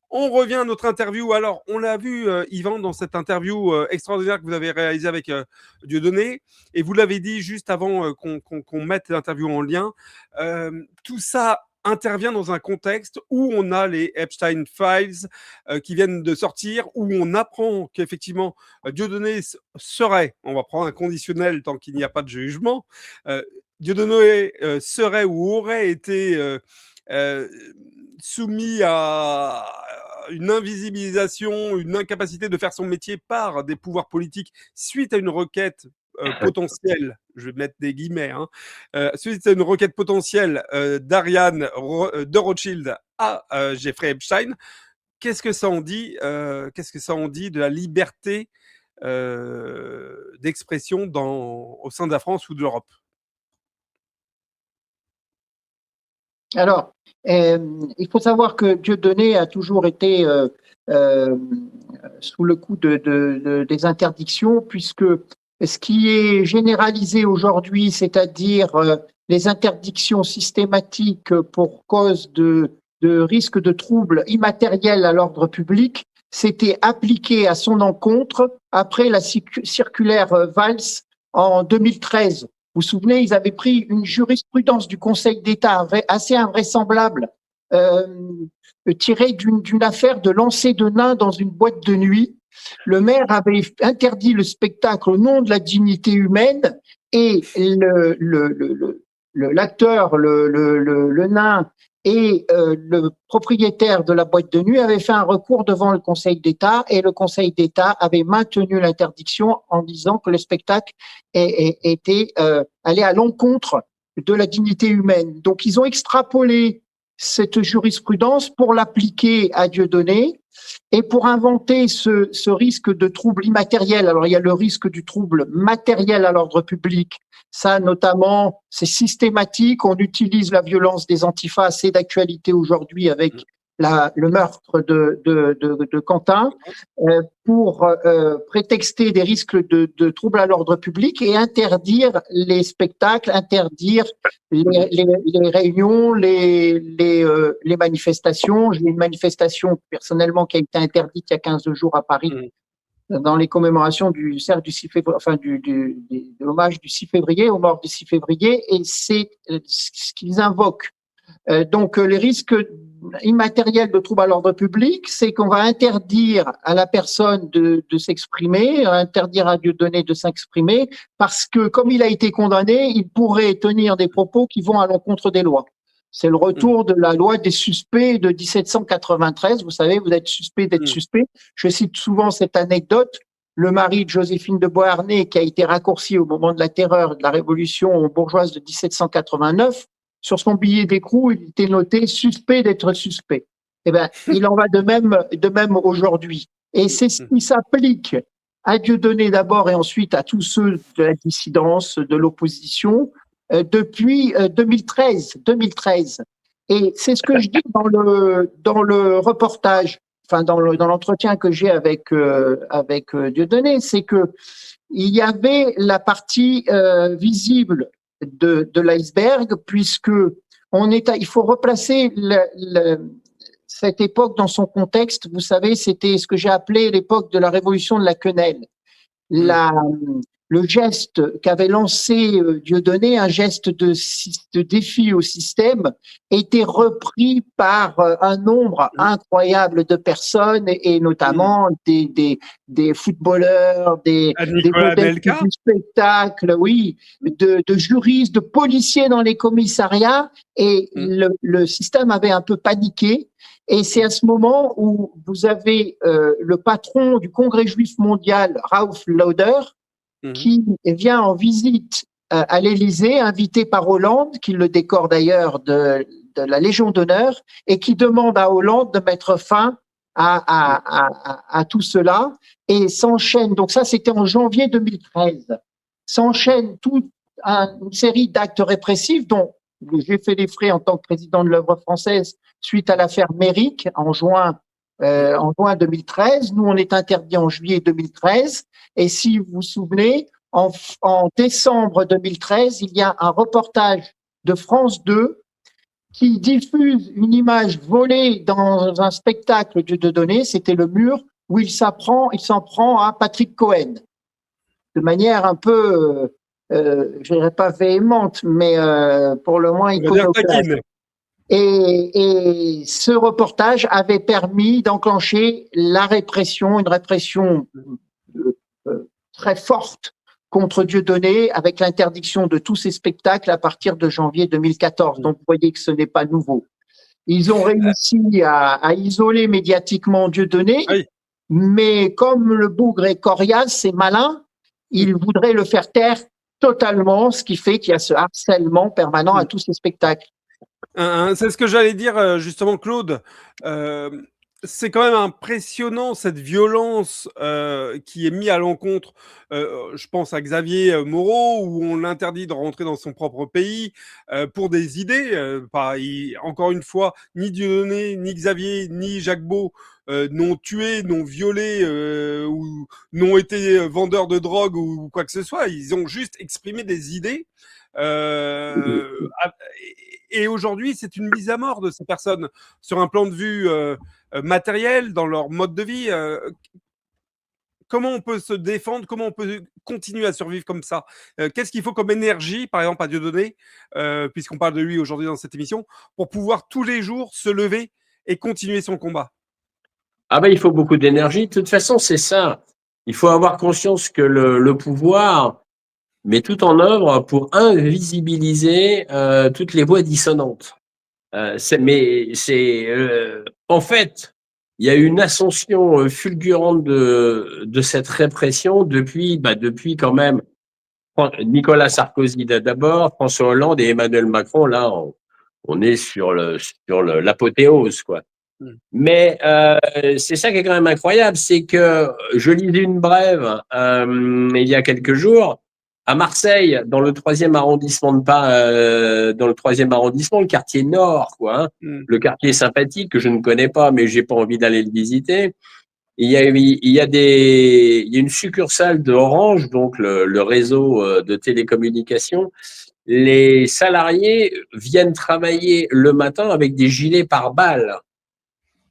On revient à notre interview. Alors, on l'a vu, Yvan, dans cette interview extraordinaire que vous avez réalisée avec Dieudonné, et vous l'avez dit juste avant qu'on mette l'interview en lien, tout ça intervient dans un contexte où on a les Epstein Files qui viennent de sortir, où on apprend qu'effectivement Dieudonné serait, on va prendre un conditionnel tant qu'il n'y a pas de jugement, Dieudonné serait ou aurait été soumis à une invisibilisation, une incapacité de faire son métier par des pouvoirs politiques suite à une requête potentielle, je vais mettre des guillemets, suite à une requête potentielle d'Ariane de Rothschild à Jeffrey Epstein. Qu'est-ce que ça en dit de la liberté d'expression au sein de la France ou de l'Europe? Alors, il faut savoir que Dieudonné a toujours été sous le coup des interdictions, puisque ce qui est généralisé aujourd'hui, c'est-à-dire les interdictions systématiques pour cause de risque de troubles immatériels à l'ordre public, c'était appliqué à son encontre après la circulaire Valls en 2013. Vous vous souvenez, ils avaient pris une jurisprudence du Conseil d'État assez invraisemblable, tirée d'une affaire de lancer de nains dans une boîte de nuit. Le maire avait interdit le spectacle au nom de la dignité humaine, et l'acteur, le nain et le propriétaire de la boîte de nuit avaient fait un recours devant le Conseil d'État, et le Conseil d'État avait maintenu l'interdiction en disant que le spectacle était allé à l'encontre de la dignité humaine. Donc ils ont extrapolé cette jurisprudence pour l'appliquer à Dieudonné et pour inventer ce risque de trouble immatériel. Alors il y a le risque du trouble matériel à l'ordre public. Ça, notamment, c'est systématique. On utilise la violence des antifas, c'est d'actualité aujourd'hui avec le meurtre de Quentin, pour prétexter des risques de troubles à l'ordre public et interdire les spectacles, interdire les réunions, les manifestations. J'ai une manifestation personnellement qui a été interdite il y a 15 jours à Paris, dans les commémorations du cercle du 6 février, enfin de l'hommage du 6 février, aux morts du 6 février, et c'est ce qu'ils invoquent. Donc, les risques immatériels de troubles à l'ordre public, c'est qu'on va interdire à la personne de s'exprimer, interdire à Dieudonné de s'exprimer, parce que comme il a été condamné, il pourrait tenir des propos qui vont à l'encontre des lois. C'est le retour de la loi des suspects de 1793. Vous savez, vous êtes suspect d'être suspect. Je cite souvent cette anecdote. Le mari de Joséphine de Beauharnais, qui a été raccourci au moment de la terreur de la Révolution bourgeoise de 1789, sur son billet d'écrou, il était noté suspect d'être suspect. Eh ben, il en va de même aujourd'hui. Et c'est ce qui s'applique à Dieudonné d'abord et ensuite à tous ceux de la dissidence, de l'opposition, depuis 2013. Et c'est ce que je dis dans le reportage, enfin dans l'entretien que j'ai avec Dieudonné, c'est que il y avait la partie visible de l'iceberg, puisque il faut replacer cette époque dans son contexte. Vous savez, c'était ce que j'ai appelé l'époque de la révolution de la quenelle. Le geste qu'avait lancé Dieudonné, un geste de défi au système, était repris par un nombre incroyable de personnes, et notamment des footballeurs, des modèles du spectacle, oui, de juristes, de policiers dans les commissariats, et le système avait un peu paniqué. Et c'est à ce moment où vous avez le patron du Congrès juif mondial, Ralph Lauder, qui vient en visite à l'Élysée, invité par Hollande, qui le décore d'ailleurs de la Légion d'honneur, et qui demande à Hollande de mettre fin à tout cela, et s'enchaîne. Donc ça, c'était en janvier 2013. S'enchaîne toute une série d'actes répressifs dont j'ai fait les frais en tant que président de l'œuvre française suite à l'affaire Méric en juin 2013. Nous, on est interdit en juillet 2013. Et si vous vous souvenez, en décembre 2013, il y a un reportage de France 2 qui diffuse une image volée dans un spectacle de Dieudonné, c'était Le Mur, où il s'en prend à Patrick Cohen, de manière un peu, je dirais pas véhémente, mais pour le moins iconoclaste. Et ce reportage avait permis d'enclencher la répression, une répression très forte contre Dieudonné, avec l'interdiction de tous ces spectacles à partir de janvier 2014. Donc, vous voyez que ce n'est pas nouveau. Ils ont réussi à isoler médiatiquement Dieudonné, mais comme le bougre est coriace et malin, ils voudraient le faire taire totalement, ce qui fait qu'il y a ce harcèlement permanent à tous ces spectacles. C'est ce que j'allais dire justement, Claude. C'est quand même impressionnant cette violence qui est mise à l'encontre. Je pense à Xavier Moreau, où on l'interdit de rentrer dans son propre pays pour des idées. Encore une fois, ni Dieudonné, ni Xavier, ni Jacques Beau n'ont tué, n'ont violé ou n'ont été vendeurs de drogue ou quoi que ce soit. Ils ont juste exprimé des idées. Et aujourd'hui, c'est une mise à mort de ces personnes sur un plan de vue matériel, dans leur mode de vie. Comment on peut se défendre? Comment on peut continuer à survivre comme ça? Qu'est-ce qu'il faut comme énergie, par exemple, à Dieudonné, puisqu'on parle de lui aujourd'hui dans cette émission, pour pouvoir tous les jours se lever et continuer son combat? Ah ben, il faut beaucoup d'énergie. De toute façon, c'est ça. Il faut avoir conscience que le pouvoir met tout en œuvre pour invisibiliser toutes les voix dissonantes. En fait, il y a eu une ascension fulgurante de cette répression depuis quand même Nicolas Sarkozy d'abord, François Hollande et Emmanuel Macron. Là, on est sur l'apothéose, quoi. Mais c'est ça qui est quand même incroyable, c'est que je lisais une brève il y a quelques jours À Marseille, dans le 3e arrondissement dans le 3e arrondissement, le quartier Nord, quoi, hein, le quartier sympathique que je ne connais pas, mais j'ai pas envie d'aller le visiter. Il y a une succursale de Orange, donc le réseau de télécommunications. Les salariés viennent travailler le matin avec des gilets pare-balles.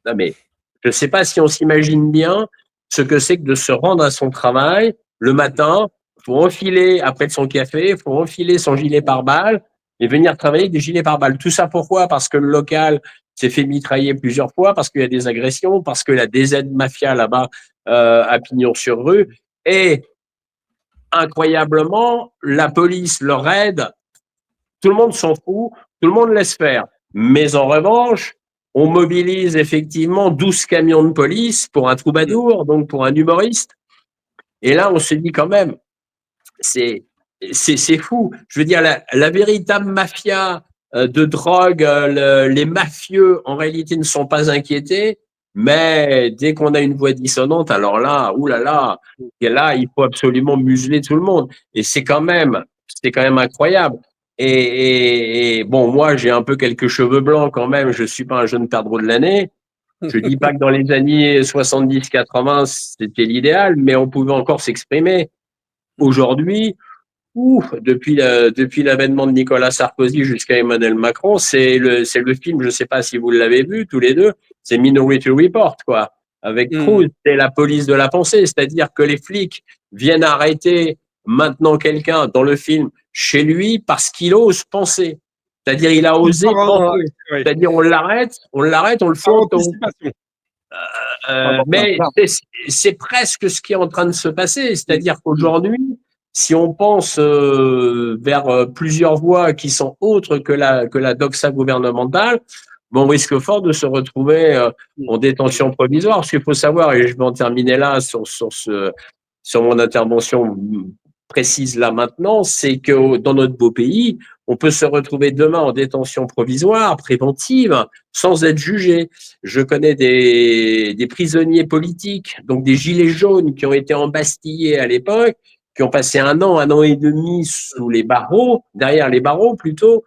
Non mais, je ne sais pas si on s'imagine bien ce que c'est que de se rendre à son travail le matin, faut enfiler, après son café, faut enfiler son gilet pare-balles et venir travailler avec des gilets pare-balles. Tout ça pourquoi? Parce que le local s'est fait mitrailler plusieurs fois, parce qu'il y a des agressions, parce qu'il y a des aides mafia là-bas à Pignon-sur-Rue. Et incroyablement, la police leur aide. Tout le monde s'en fout, tout le monde laisse faire. Mais en revanche, on mobilise effectivement 12 camions de police pour un troubadour, donc pour un humoriste. Et là, on se dit quand même, c'est fou. Je veux dire, la véritable mafia de drogue, les mafieux, en réalité, ne sont pas inquiétés. Mais dès qu'on a une voix dissonante, alors là, oulala, et là, il faut absolument museler tout le monde. Et c'est quand même incroyable. Et bon, moi, j'ai un peu quelques cheveux blancs quand même. Je suis pas un jeune perdreau de l'année. Je dis pas que dans les années 70-80, c'était l'idéal, mais on pouvait encore s'exprimer. Aujourd'hui, depuis l'avènement de Nicolas Sarkozy jusqu'à Emmanuel Macron, c'est le film, je sais pas si vous l'avez vu tous les deux, c'est Minority Report, quoi. Avec Cruz, c'est la police de la pensée, c'est-à-dire que les flics viennent arrêter maintenant quelqu'un dans le film chez lui parce qu'il ose penser. C'est-à-dire, il a osé penser. C'est-à-dire, on l'arrête, on le fait. Mais c'est presque ce qui est en train de se passer. C'est-à-dire qu'aujourd'hui, si on pense vers plusieurs voies qui sont autres que la doxa gouvernementale, on risque fort de se retrouver en détention provisoire. Ce qu'il faut savoir, et je vais en terminer là sur mon intervention précise là maintenant, c'est que dans notre beau pays, on peut se retrouver demain en détention provisoire, préventive, sans être jugé. Je connais des prisonniers politiques, donc des gilets jaunes qui ont été embastillés à l'époque, qui ont passé un an et demi sous les barreaux, derrière les barreaux plutôt,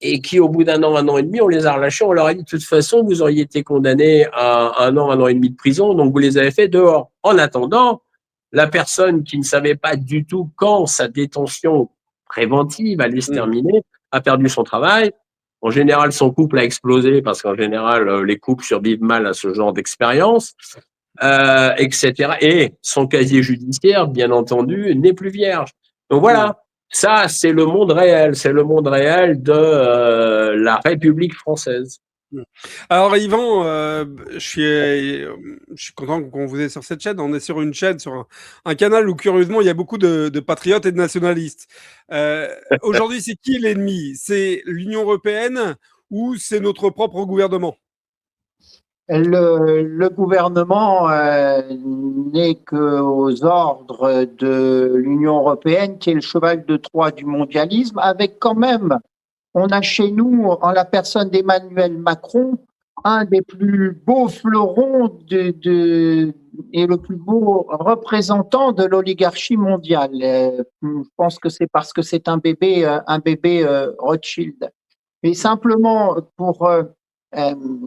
et qui, au bout d'un an et demi, on les a relâchés. On leur a dit, de toute façon, vous auriez été condamnés à un an et demi de prison, donc vous les avez fait dehors. En attendant, la personne qui ne savait pas du tout quand sa détention préventive allait se terminer a perdu son travail. En général, son couple a explosé parce qu'en général, les couples survivent mal à ce genre d'expérience, etc. Et son casier judiciaire, bien entendu, n'est plus vierge. Donc voilà, ça, c'est le monde réel. C'est le monde réel de la République française. Alors Yvan, je suis content qu'on vous ait sur cette chaîne. On est sur une chaîne, sur un canal où curieusement il y a beaucoup de patriotes et de nationalistes. Aujourd'hui, c'est qui l'ennemi? C'est l'Union européenne ou c'est notre propre gouvernement? Le gouvernement n'est qu'aux ordres de l'Union européenne, qui est le cheval de Troie du mondialisme, avec quand même, on a chez nous, en la personne d'Emmanuel Macron, un des plus beaux fleurons et le plus beau représentant de l'oligarchie mondiale. Je pense que c'est parce que c'est un bébé Rothschild. Et simplement pour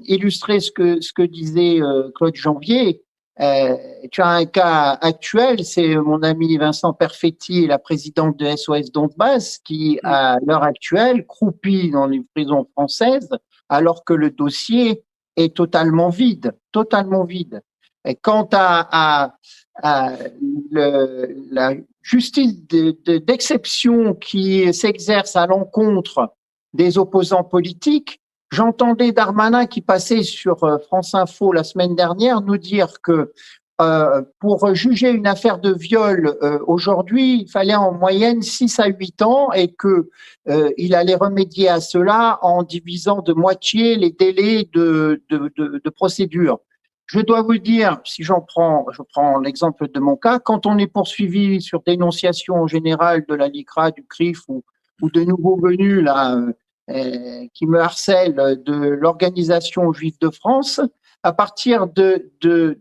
illustrer ce que disait Claude Janvier, tu as un cas actuel, c'est mon ami Vincent Perfetti, la présidente de SOS Donbass, qui à l'heure actuelle croupit dans les prisons françaises alors que le dossier est totalement vide, totalement vide. Et quant à la justice d'exception qui s'exerce à l'encontre des opposants politiques, j'entendais Darmanin qui passait sur France Info la semaine dernière nous dire que pour juger une affaire de viol aujourd'hui, il fallait en moyenne 6 à 8 ans et que il allait remédier à cela en divisant de moitié les délais de procédure. Je dois vous dire, si je prends l'exemple de mon cas, quand on est poursuivi sur dénonciation en général de la LICRA, du CRIF ou de nouveaux venus là, qui me harcèlent de l'Organisation juive de France, à partir de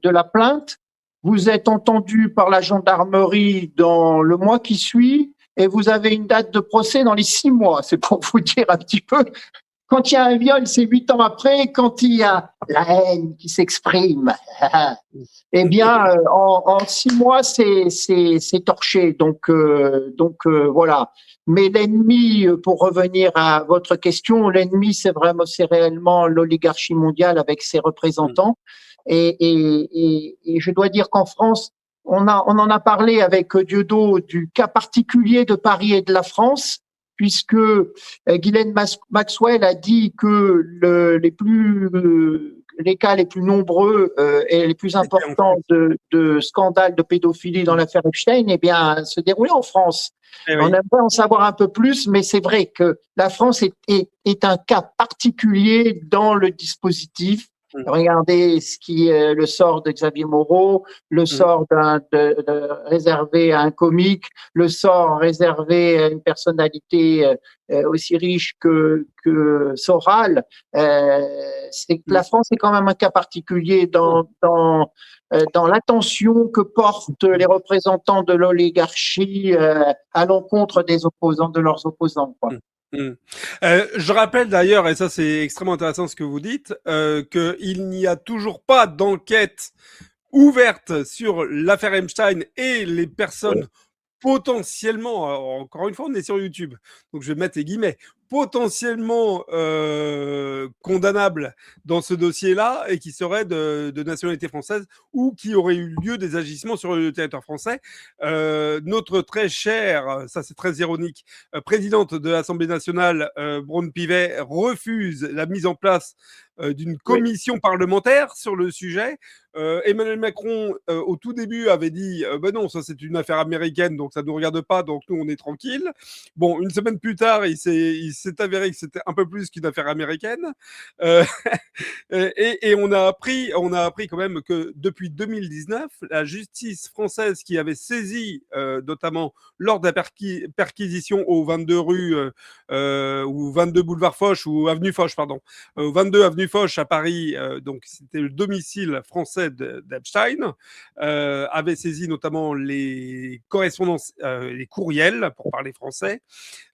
la plainte, vous êtes entendu par la gendarmerie dans le mois qui suit et vous avez une date de procès dans les 6 mois. C'est pour vous dire un petit peu. Quand il y a un viol, c'est 8 ans après. Quand il y a la haine qui s'exprime, eh bien, en 6 mois, c'est torché. Donc, voilà. Mais l'ennemi, pour revenir à votre question, l'ennemi, c'est réellement l'oligarchie mondiale avec ses représentants. Et je dois dire qu'en France, on en a parlé avec Dieudonné du cas particulier de Paris et de la France, puisque Ghislaine Maxwell a dit que les cas les plus nombreux et les plus importants de scandales de pédophilie dans l'affaire Epstein, eh bien, se déroulaient en France. Eh oui. On aimerait en savoir un peu plus, mais c'est vrai que la France est un cas particulier dans le dispositif. Regardez le sort de Xavier Moreau, le sort réservé à un comique, le sort réservé à une personnalité aussi riche que Soral. C'est que la France est quand même un cas particulier dans l'attention que portent les représentants de l'oligarchie à l'encontre de leurs opposants, quoi. Je rappelle d'ailleurs, et ça c'est extrêmement intéressant ce que vous dites, qu'il n'y a toujours pas d'enquête ouverte sur l'affaire Epstein et les personnes potentiellement, encore une fois on est sur YouTube, donc je vais mettre les guillemets, potentiellement condamnables dans ce dossier-là et qui seraient de nationalité française ou qui auraient eu lieu des agissements sur le territoire français. Notre très chère, ça c'est très ironique, présidente de l'Assemblée nationale, Braun-Pivet, refuse la mise en place d'une commission parlementaire sur le sujet. Emmanuel Macron, au tout début, avait dit ben non, ça c'est une affaire américaine, donc ça ne nous regarde pas, donc nous on est tranquille. Bon, une semaine plus tard, il s'est avéré que c'était un peu plus qu'une affaire américaine. Et on a appris quand même que depuis 2019, la justice française qui avait saisi, notamment lors de la perquisition aux 22 rues ou 22 boulevard Foch ou avenue Foch, pardon, 22 avenue Foch à Paris, donc c'était le domicile français d'Epstein, avait saisi notamment les correspondances, les courriels, pour parler français,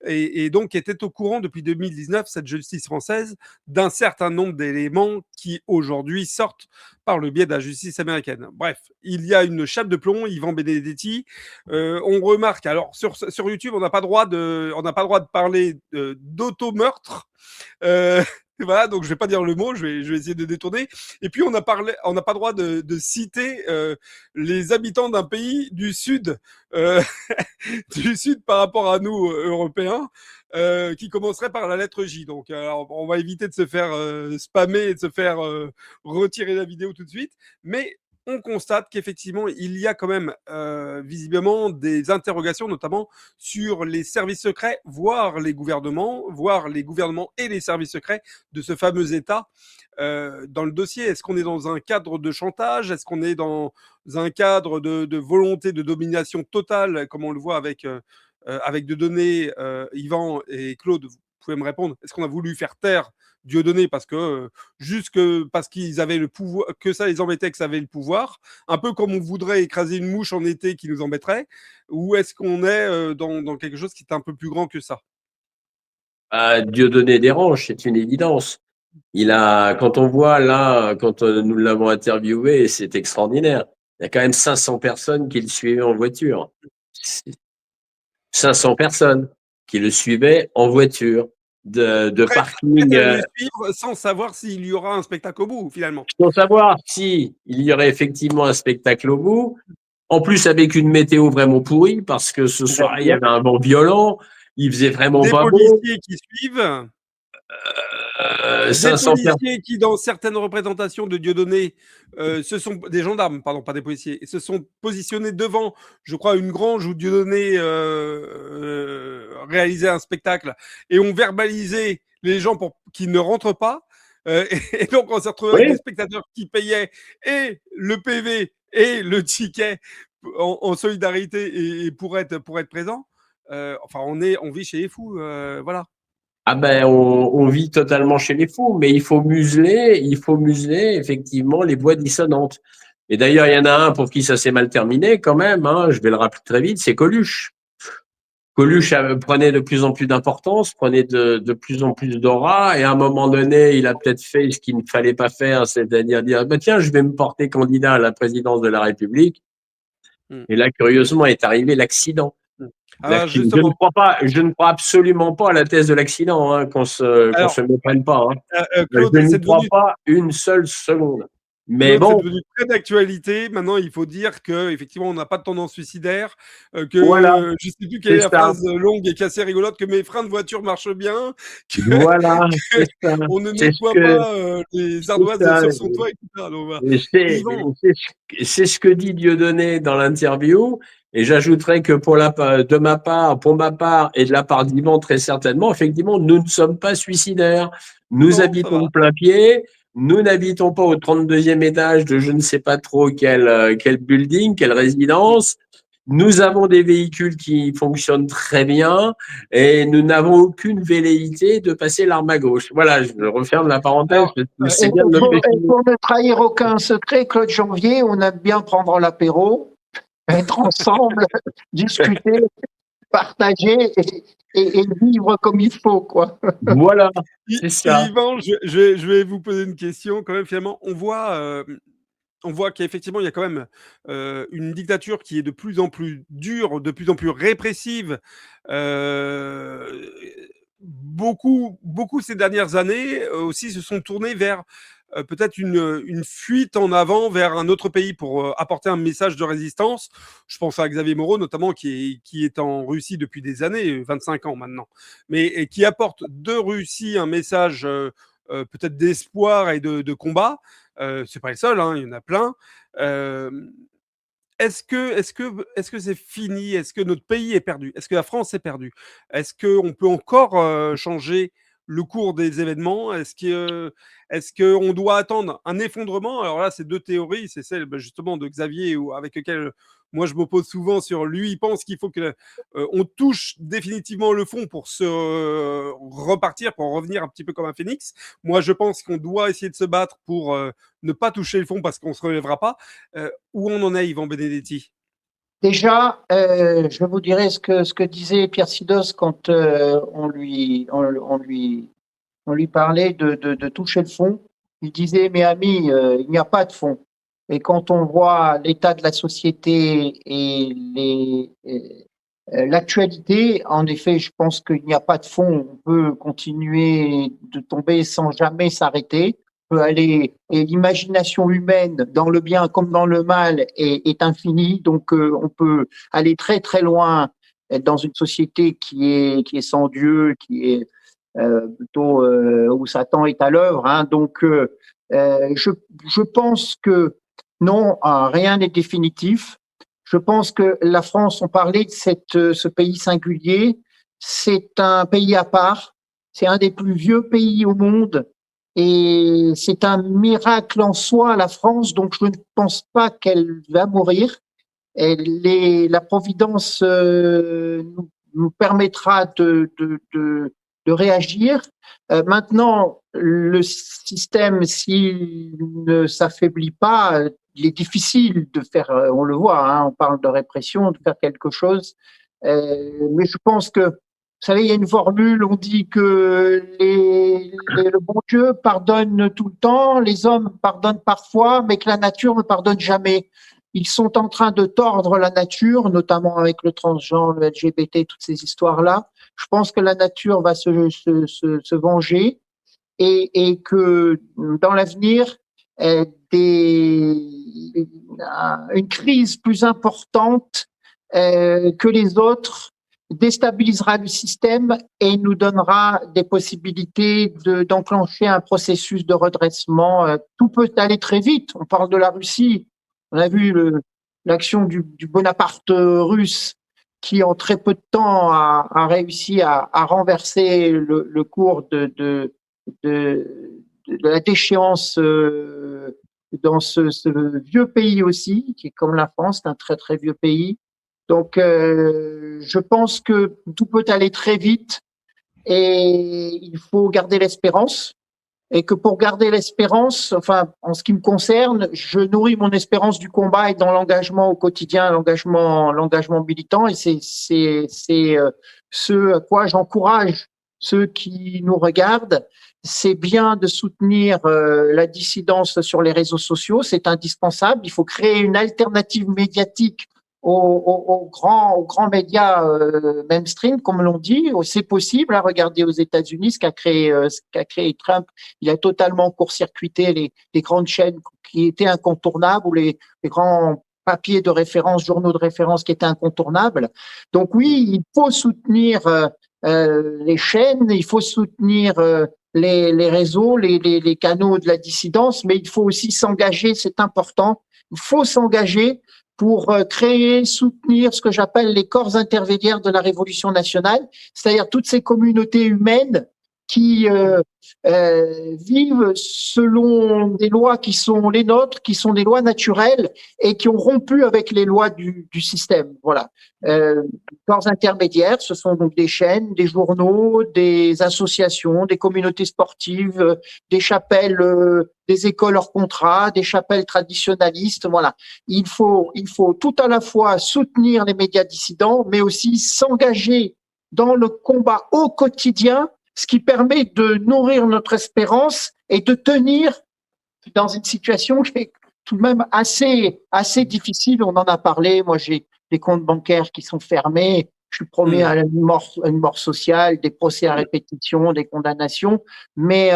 et donc était au courant depuis 2019, cette justice française, d'un certain nombre d'éléments qui aujourd'hui sortent par le biais de la justice américaine. Bref, il y a une chape de plomb, Yvan Benedetti. On remarque, alors sur YouTube, on n'a pas droit de parler d'auto-meurtre. Voilà, donc je vais pas dire le mot, je vais essayer de détourner. Et puis on n'a pas droit de citer les habitants d'un pays du sud, du sud par rapport à nous Européens, qui commencerait par la lettre J. Donc, alors, on va éviter de se faire spammer et de se faire retirer la vidéo tout de suite, mais on constate qu'effectivement, il y a quand même visiblement des interrogations, notamment sur les services secrets, voire les gouvernements et les services secrets de ce fameux État dans le dossier. Est-ce qu'on est dans un cadre de chantage? Est-ce qu'on est dans un cadre de volonté de domination totale, comme on le voit avec Dieudonné, Yvan et Claude? Vous pouvez me répondre. Est-ce qu'on a voulu faire taire Dieudonné parce que parce qu'ils avaient le pouvoir, que ça les embêtait, que ça avait le pouvoir, un peu comme on voudrait écraser une mouche en été qui nous embêterait, ou est-ce qu'on est dans quelque chose qui est un peu plus grand que ça? Dieudonné dérange, c'est une évidence. Quand on voit là, quand nous l'avons interviewé, c'est extraordinaire. Il y a quand même 500 personnes qui le suivaient en voiture. 500 personnes qui le suivaient en voiture. De parking. Le suivre sans savoir s'il y aura un spectacle au bout, finalement. Sans savoir s'il y aurait effectivement un spectacle au bout. En plus, avec une météo vraiment pourrie, parce que ce soir, il y avait un vent violent. Il faisait vraiment pas beau. Des policiers qui suivent. Des policiers qui, dans certaines représentations de Dieudonné, ce sont des gendarmes, pardon, pas des policiers, se sont positionnés devant, je crois, une grange où Dieudonné réalisait un spectacle et ont verbalisé les gens pour qu'ils ne rentrent pas. Et donc, on s'est retrouvé avec des spectateurs qui payaient et le PV et le ticket en solidarité et pour être présents. Enfin, on vit chez les fous, voilà. Ah ben, on vit totalement chez les fous, mais il faut museler effectivement les voix dissonantes. Et d'ailleurs, il y en a un pour qui ça s'est mal terminé quand même, hein, je vais le rappeler très vite, c'est Coluche. Coluche prenait de plus en plus d'importance, prenait de plus en plus d'aura, et à un moment donné, il a peut-être fait ce qu'il ne fallait pas faire, c'est-à-dire dire, bah, tiens, je vais me porter candidat à la présidence de la République. Mm. Et là, curieusement, est arrivé l'accident. Alors, Je ne justement, je ne crois absolument pas à la thèse de l'accident, hein, qu'on alors, se méprenne pas. Hein. Claude, Je n'y c'est crois devenu pas une seule seconde. Mais Claude, c'est bon, devenu très d'actualité. Maintenant, il faut dire qu'effectivement, on n'a pas de tendance suicidaire, voilà, que je ne sais plus quelle c'est est la ça. phrase longue et qui est assez rigolote, que mes freins de voiture marchent bien, Voilà, c'est ça. qu'on ne C'est ce nettoie que, pas les c'est ardoises ça. sur son toit, etc. Donc, voilà. Et Yvan, c'est ce que dit Dieudonné dans l'interview. Et j'ajouterais que pour ma part et de la part d'Yvan, très certainement, effectivement, nous ne sommes pas suicidaires. Nous non, ça habitons va. de plein pied. Nous n'habitons pas au 32e étage de je ne sais pas trop quel building, quelle résidence. Nous avons des véhicules qui fonctionnent très bien et nous n'avons aucune velléité de passer l'arme à gauche. Voilà, je referme la parenthèse, Alors, mais c'est bien de le et préciser. pour ne trahir aucun secret, Claude Janvier, on aime bien prendre l'apéro, être ensemble, discuter, partager et vivre comme il faut, quoi. Voilà, c'est ça. Yvan, je vais vous poser une question quand même. Finalement, on voit qu'effectivement, il y a quand même une dictature qui est de plus en plus dure, de plus en plus répressive. Beaucoup ces dernières années aussi se sont tournés vers peut-être une fuite en avant vers un autre pays pour apporter un message de résistance. Je pense à Xavier Moreau notamment, qui est en Russie depuis des années, 25 ans maintenant, mais et qui apporte de Russie un message peut-être d'espoir et de combat. C'est pas le seul, hein, il y en a plein. Euh, est-ce que c'est fini? Est-ce que notre pays est perdu? Est-ce que la France est perdue? Est-ce qu'on peut encore changer le cours des événements? Est-ce qu'on doit attendre un effondrement? Alors là, c'est deux théories. C'est celle justement de Xavier avec lequel moi je m'oppose souvent sur lui. Il pense qu'il faut que on touche définitivement le fond pour se repartir, pour revenir un petit peu comme un phénix. Moi, je pense qu'on doit essayer de se battre pour ne pas toucher le fond parce qu'on ne se relèvera pas. Où on en est, Yvan Benedetti? Déjà, je vous dirais ce que disait Pierre Sidos quand on lui parlait de toucher le fond. Il disait, mes amis, il n'y a pas de fond. Et quand on voit l'état de la société et l'actualité, en effet, je pense qu'il n'y a pas de fond. On peut continuer de tomber sans jamais s'arrêter. On peut aller, et l'imagination humaine, dans le bien comme dans le mal, est infinie. Donc, on peut aller très très loin dans une société qui est sans Dieu, qui est plutôt où Satan est à l'œuvre. Hein. Donc, je pense que non, rien n'est définitif. Je pense que la France, on parlait de ce pays singulier, c'est un pays à part, c'est un des plus vieux pays au monde et c'est un miracle en soi, la France, donc je ne pense pas qu'elle va mourir. La Providence nous permettra de réagir. Maintenant, le système, s'il ne s'affaiblit pas, il est difficile de faire, on le voit, hein, on parle de répression, de faire quelque chose. Mais je pense que, vous savez, il y a une formule, on dit que le bon Dieu pardonne tout le temps, les hommes pardonnent parfois, mais que la nature ne pardonne jamais. Ils sont en train de tordre la nature, notamment avec le transgenre, le LGBT, toutes ces histoires-là. Je pense que la nature va se venger et que dans l'avenir, une crise plus importante que les autres déstabilisera le système et nous donnera des possibilités d'enclencher un processus de redressement. Tout peut aller très vite. On parle de la Russie. On a vu l'action du Bonaparte russe qui, en très peu de temps, a réussi à renverser le cours de la déchéance dans ce vieux pays aussi, qui est comme la France, c'est un très très vieux pays. Donc, je pense que tout peut aller très vite et il faut garder l'espérance. et que pour garder l'espérance, enfin, en ce qui me concerne, je nourris mon espérance du combat et dans l'engagement au quotidien, l'engagement militant, et c'est ce à quoi j'encourage ceux qui nous regardent. C'est bien de soutenir la dissidence sur les réseaux sociaux, c'est indispensable. Il faut créer une alternative médiatique aux grands médias mainstream, comme l'on dit. C'est possible. Hein, regardez aux États-Unis ce qu'a créé Trump. Il a totalement court-circuité les grandes chaînes qui étaient incontournables, ou les grands papiers de référence, journaux de référence qui étaient incontournables. Donc oui, il faut soutenir les chaînes, il faut soutenir les réseaux, les canaux de la dissidence, mais il faut aussi s'engager, c'est important. Il faut s'engager pour créer, soutenir ce que j'appelle les corps intermédiaires de la Révolution nationale, c'est-à-dire toutes ces communautés humaines qui vivent selon des lois qui sont les nôtres, qui sont des lois naturelles et qui ont rompu avec les lois du système. Voilà. Corps intermédiaires, ce sont donc des chaînes, des journaux, des associations, des communautés sportives, des chapelles, des écoles hors contrat, des chapelles traditionnalistes. Voilà. Il faut tout à la fois soutenir les médias dissidents, mais aussi s'engager dans le combat au quotidien, ce qui permet de nourrir notre espérance et de tenir dans une situation qui est tout de même assez difficile. On en a parlé. Moi, j'ai des comptes bancaires qui sont fermés. Je suis promis à une mort sociale, des procès à répétition, des condamnations. Mais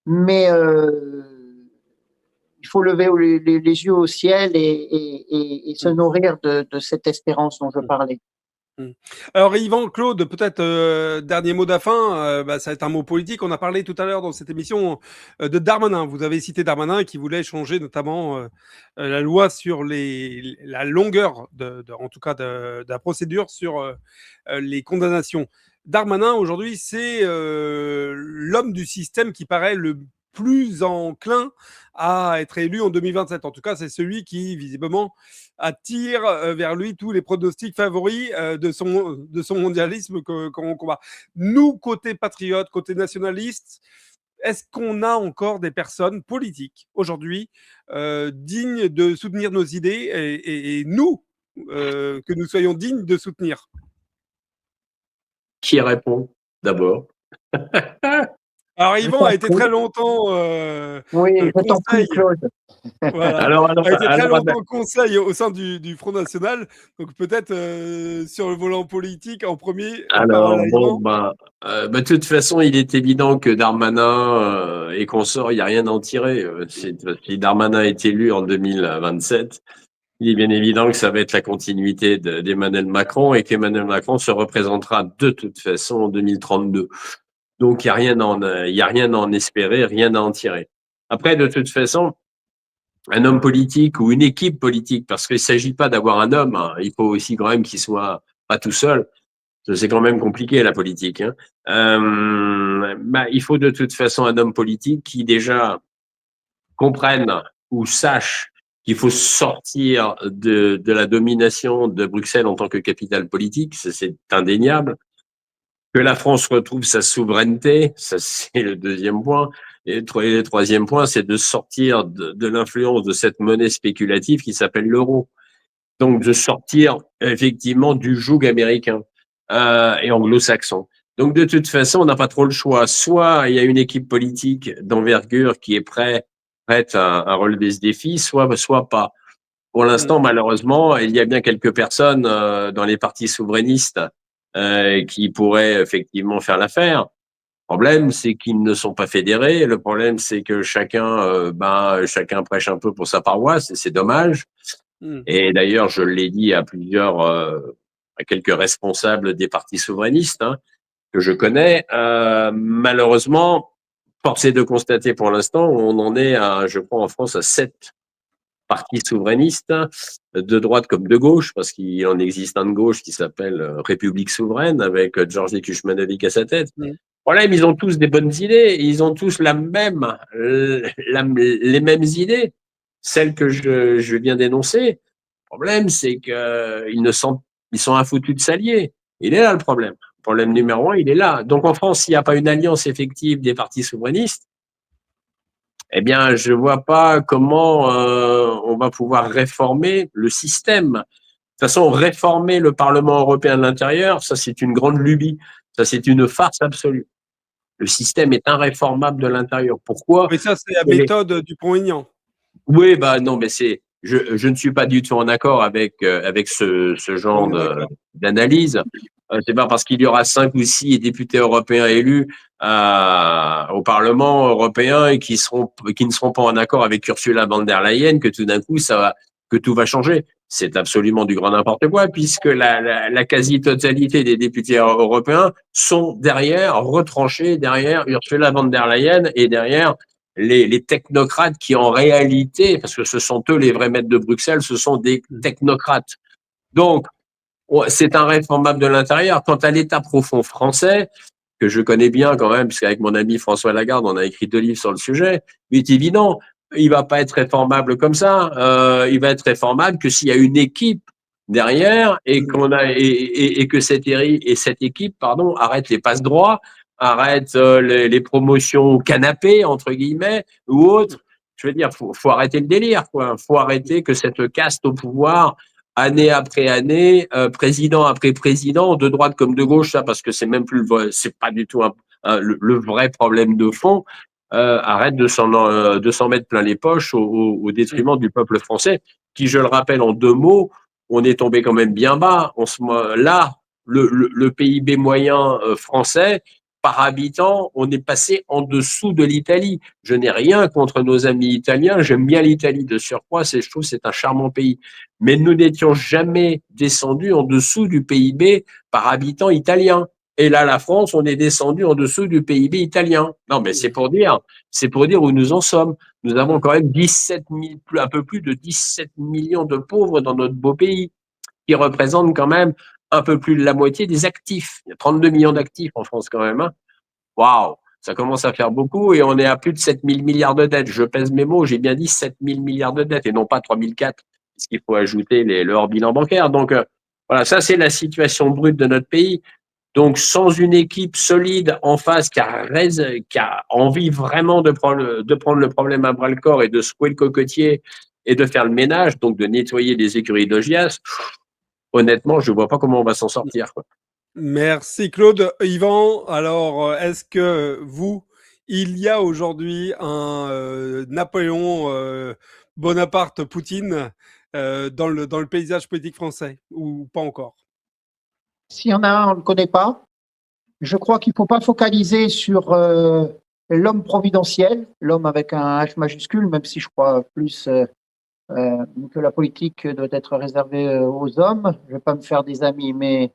il faut lever les yeux au ciel et se nourrir de cette espérance dont je parlais. Alors Yvan, Claude, peut-être dernier mot de la fin, ça va être un mot politique. On a parlé tout à l'heure dans cette émission de Darmanin. Vous avez cité Darmanin qui voulait changer notamment la loi sur la longueur, en tout cas de la procédure sur les condamnations. Darmanin, aujourd'hui, c'est l'homme du système qui paraît le plus enclin à être élu en 2027. En tout cas, c'est celui qui, visiblement, attire vers lui tous les pronostics favoris de son mondialisme qu'on combat. Nous, côté patriote, côté nationaliste, est-ce qu'on a encore des personnes politiques aujourd'hui dignes de soutenir nos idées et nous, que nous soyons dignes de soutenir? Qui répond d'abord? Alors, Yvan a été très longtemps oui, je t'en prie, Claude. Voilà. A été très longtemps conseil au sein du Front National, donc peut-être sur le volant politique en premier. Alors bon, de toute façon, il est évident que Darmanin et consorts, il n'y a rien à en tirer. Si Darmanin est élu en 2027, il est bien évident que ça va être la continuité d'Emmanuel Macron et qu'Emmanuel Macron se représentera de toute façon en 2032. Donc, il n'y a rien à en espérer, rien à en tirer. Après, de toute façon, un homme politique ou une équipe politique, parce qu'il ne s'agit pas d'avoir un homme, hein, il faut aussi quand même qu'il soit pas tout seul. C'est quand même compliqué, la politique. Hein. Il faut de toute façon un homme politique qui déjà comprenne ou sache qu'il faut sortir de la domination de Bruxelles en tant que capitale politique, c'est indéniable. Que la France retrouve sa souveraineté, ça c'est le deuxième point. Et le troisième point, c'est de sortir de l'influence de cette monnaie spéculative qui s'appelle l'euro. Donc de sortir effectivement du joug américain et anglo-saxon. Donc de toute façon, on n'a pas trop le choix. Soit il y a une équipe politique d'envergure qui est prête à relever ce défi, soit pas. Pour l'instant, malheureusement, il y a bien quelques personnes dans les partis souverainistes qui pourraient effectivement faire l'affaire. Le problème, c'est qu'ils ne sont pas fédérés. Le problème, c'est que chacun prêche un peu pour sa paroisse et c'est dommage. Et d'ailleurs, je l'ai dit à quelques responsables des partis souverainistes que je connais. Malheureusement, force est de constater pour l'instant, on en est je crois en France à 7 partis souverainistes, de droite comme de gauche, parce qu'il en existe un de gauche qui s'appelle République souveraine, avec Georgi Kushmanovic à sa tête. Le problème, ils ont tous des bonnes idées, ils ont tous les mêmes idées, celles que je viens d'énoncer. Le problème, c'est qu'ils sont infoutus de s'allier. Il est là le problème. Le problème numéro 1, il est là. Donc en France, s'il n'y a pas une alliance effective des partis souverainistes, eh bien, je vois pas comment on va pouvoir réformer le système. De toute façon, réformer le Parlement européen de l'intérieur, ça c'est une grande lubie, ça c'est une farce absolue. Le système est irréformable de l'intérieur. Pourquoi? Mais ça, c'est la méthode Dupont-Aignan. Oui, bah non, mais je ne suis pas du tout en accord avec ce genre On est d'accord. d'analyse. C'est pas parce qu'il y aura 5 ou 6 députés européens élus au Parlement européen et qui ne seront pas en accord avec Ursula von der Leyen que tout d'un coup que tout va changer. C'est absolument du grand n'importe quoi, puisque la quasi-totalité des députés européens sont retranchés derrière Ursula von der Leyen et derrière les technocrates qui en réalité, parce que ce sont eux les vrais maîtres de Bruxelles, ce sont des technocrates. Donc, c'est irréformable de l'intérieur. Quant à l'état profond français, que je connais bien quand même, puisqu'avec mon ami François Lagarde, on a écrit 2 livres sur le sujet, il est évident, il va pas être réformable comme ça. Il va être réformable que s'il y a une équipe derrière et que cette équipe, pardon, arrête les passe-droits, arrête les promotions au canapé entre guillemets ou autres. Je veux dire, faut arrêter le délire, quoi. Faut arrêter que cette caste au pouvoir année après année, président après président, de droite comme de gauche, ça, parce que c'est même plus c'est pas du tout le vrai problème de fond. Arrête de s'en mettre plein les poches au détriment du peuple français, qui, je le rappelle en 2 mots, on est tombé quand même bien bas. Là, le PIB moyen français, par habitant, on est passé en dessous de l'Italie. Je n'ai rien contre nos amis italiens, j'aime bien l'Italie de surcroît, je trouve que c'est un charmant pays. Mais nous n'étions jamais descendus en dessous du PIB par habitant italien. Et là, la France, on est descendu en dessous du PIB italien. Non, mais c'est pour dire où nous en sommes. Nous avons quand même un peu plus de 17 millions de pauvres dans notre beau pays, qui représentent quand même un peu plus de la moitié des actifs. Il y a 32 millions d'actifs en France quand même. Hein. Waouh, ça commence à faire beaucoup et on est à plus de 7 000 milliards de dettes. Je pèse mes mots, j'ai bien dit 7 000 milliards de dettes et non pas 3 004, puisqu'il faut ajouter le hors bilan bancaire. Donc voilà, ça c'est la situation brute de notre pays. Donc, sans une équipe solide en face qui a envie vraiment de prendre le problème à bras le corps et de secouer le cocotier et de faire le ménage, donc de nettoyer les écuries d'Augias, honnêtement, je ne vois pas comment on va s'en sortir, quoi. Merci Claude. Yvan, alors est-ce que il y a aujourd'hui un Napoléon Bonaparte-Poutine dans le paysage politique français ou pas encore? S'il y en a un, on ne le connaît pas. Je crois qu'il ne faut pas focaliser sur l'homme providentiel, l'homme avec un H majuscule, même si je crois plus que la politique doit être réservée aux hommes. Je ne vais pas me faire des amis, mais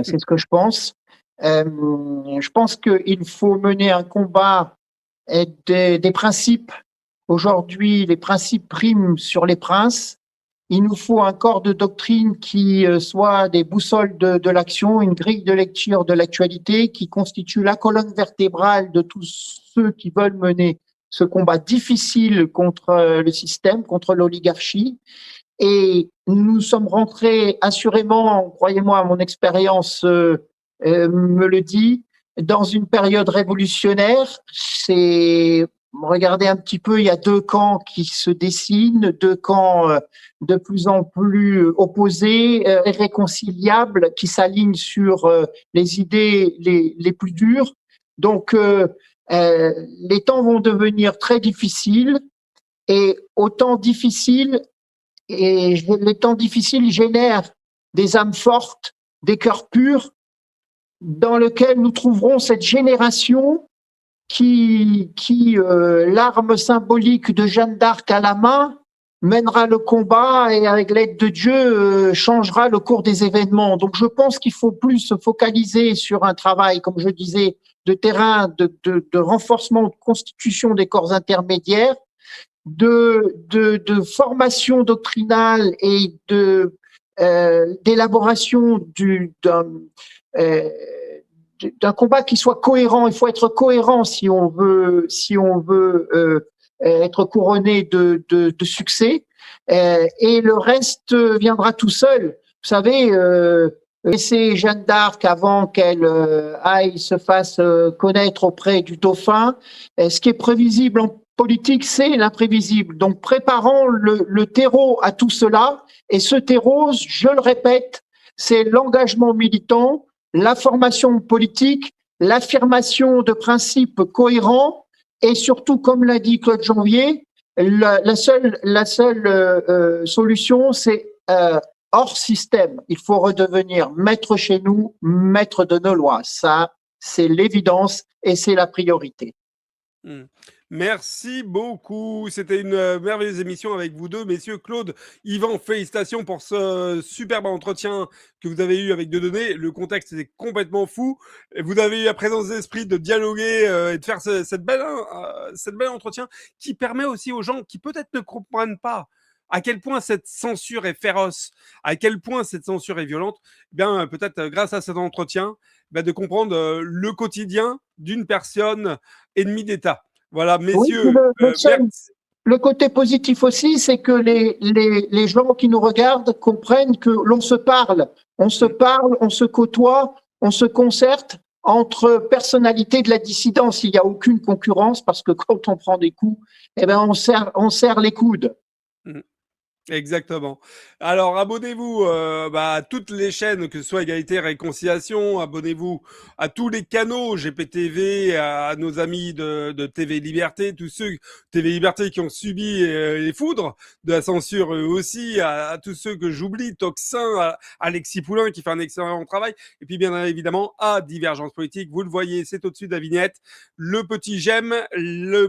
c'est ce que je pense. Je pense qu'il faut mener un combat des principes. Aujourd'hui, les principes priment sur les princes. Il nous faut un corps de doctrine qui soit des boussoles de l'action, une grille de lecture de l'actualité qui constitue la colonne vertébrale de tous ceux qui veulent mener ce combat difficile contre le système, contre l'oligarchie. Et nous sommes rentrés assurément, croyez-moi, mon expérience me le dit, dans une période révolutionnaire. Regardez un petit peu, il y a 2 camps qui se dessinent, 2 camps de plus en plus opposés, irréconciliables, qui s'alignent sur les idées les plus dures. Donc, les temps vont devenir très difficiles et les temps difficiles génèrent des âmes fortes, des cœurs purs, dans lesquels nous trouverons cette génération qui l'arme symbolique de Jeanne d'Arc à la main, mènera le combat et avec l'aide de Dieu changera le cours des événements. Donc je pense qu'il faut plus se focaliser sur un travail, comme je disais, de terrain, de renforcement, de constitution des corps intermédiaires, de formation doctrinale et d'élaboration d'un combat qui soit cohérent. Il faut être cohérent si on veut être couronné de succès, et le reste viendra tout seul. Vous savez, laisser Jeanne d'Arc avant qu'elle se fasse connaître auprès du dauphin, ce qui est prévisible politique, c'est l'imprévisible. Donc, préparons le terreau à tout cela. Et ce terreau, je le répète, c'est l'engagement militant, la formation politique, l'affirmation de principes cohérents et surtout, comme l'a dit Claude Janvier, la seule solution, c'est hors système. Il faut redevenir maître chez nous, maître de nos lois. Ça, c'est l'évidence et c'est la priorité. Merci beaucoup. C'était une merveilleuse émission avec vous deux, messieurs. Claude, Yvan, félicitations pour ce superbe entretien que vous avez eu avec Dieudonné. Le contexte était complètement fou. Et vous avez eu la présence d'esprit de dialoguer et de faire cette belle entretien qui permet aussi aux gens qui peut-être ne comprennent pas à quel point cette censure est féroce, à quel point cette censure est violente. Eh bien, peut-être grâce à cet entretien, de comprendre le quotidien d'une personne ennemie d'État. Voilà, messieurs. Oui, le côté positif aussi, c'est que les gens qui nous regardent comprennent que l'on se parle. On se parle, on se côtoie, on se concerte entre personnalités de la dissidence. Il n'y a aucune concurrence parce que quand on prend des coups, eh ben on serre les coudes. Exactement. Alors, abonnez-vous à toutes les chaînes, que ce soit Égalité, Réconciliation. Abonnez-vous à tous les canaux GPTV, à nos amis de TV Liberté, tous ceux TV Liberté qui ont subi les foudres de la censure eux aussi, à tous ceux que j'oublie, Toxin, à Alexis Poulain qui fait un excellent travail, et puis bien évidemment à Divergence Politique. Vous le voyez, c'est au-dessus de la vignette. Le petit j'aime, la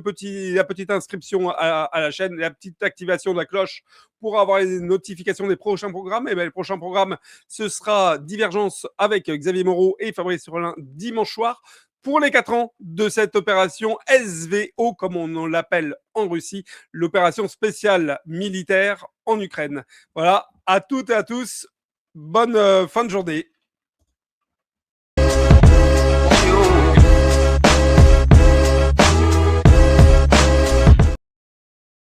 petite inscription à la chaîne, la petite activation de la cloche pour avoir les notifications des prochains programmes. Et bien, le prochain programme, ce sera Divergence avec Xavier Moreau et Fabrice Rollin dimanche soir pour les 4 ans de cette opération SVO, comme on l'appelle en Russie, l'opération spéciale militaire en Ukraine. Voilà, à toutes et à tous, bonne fin de journée.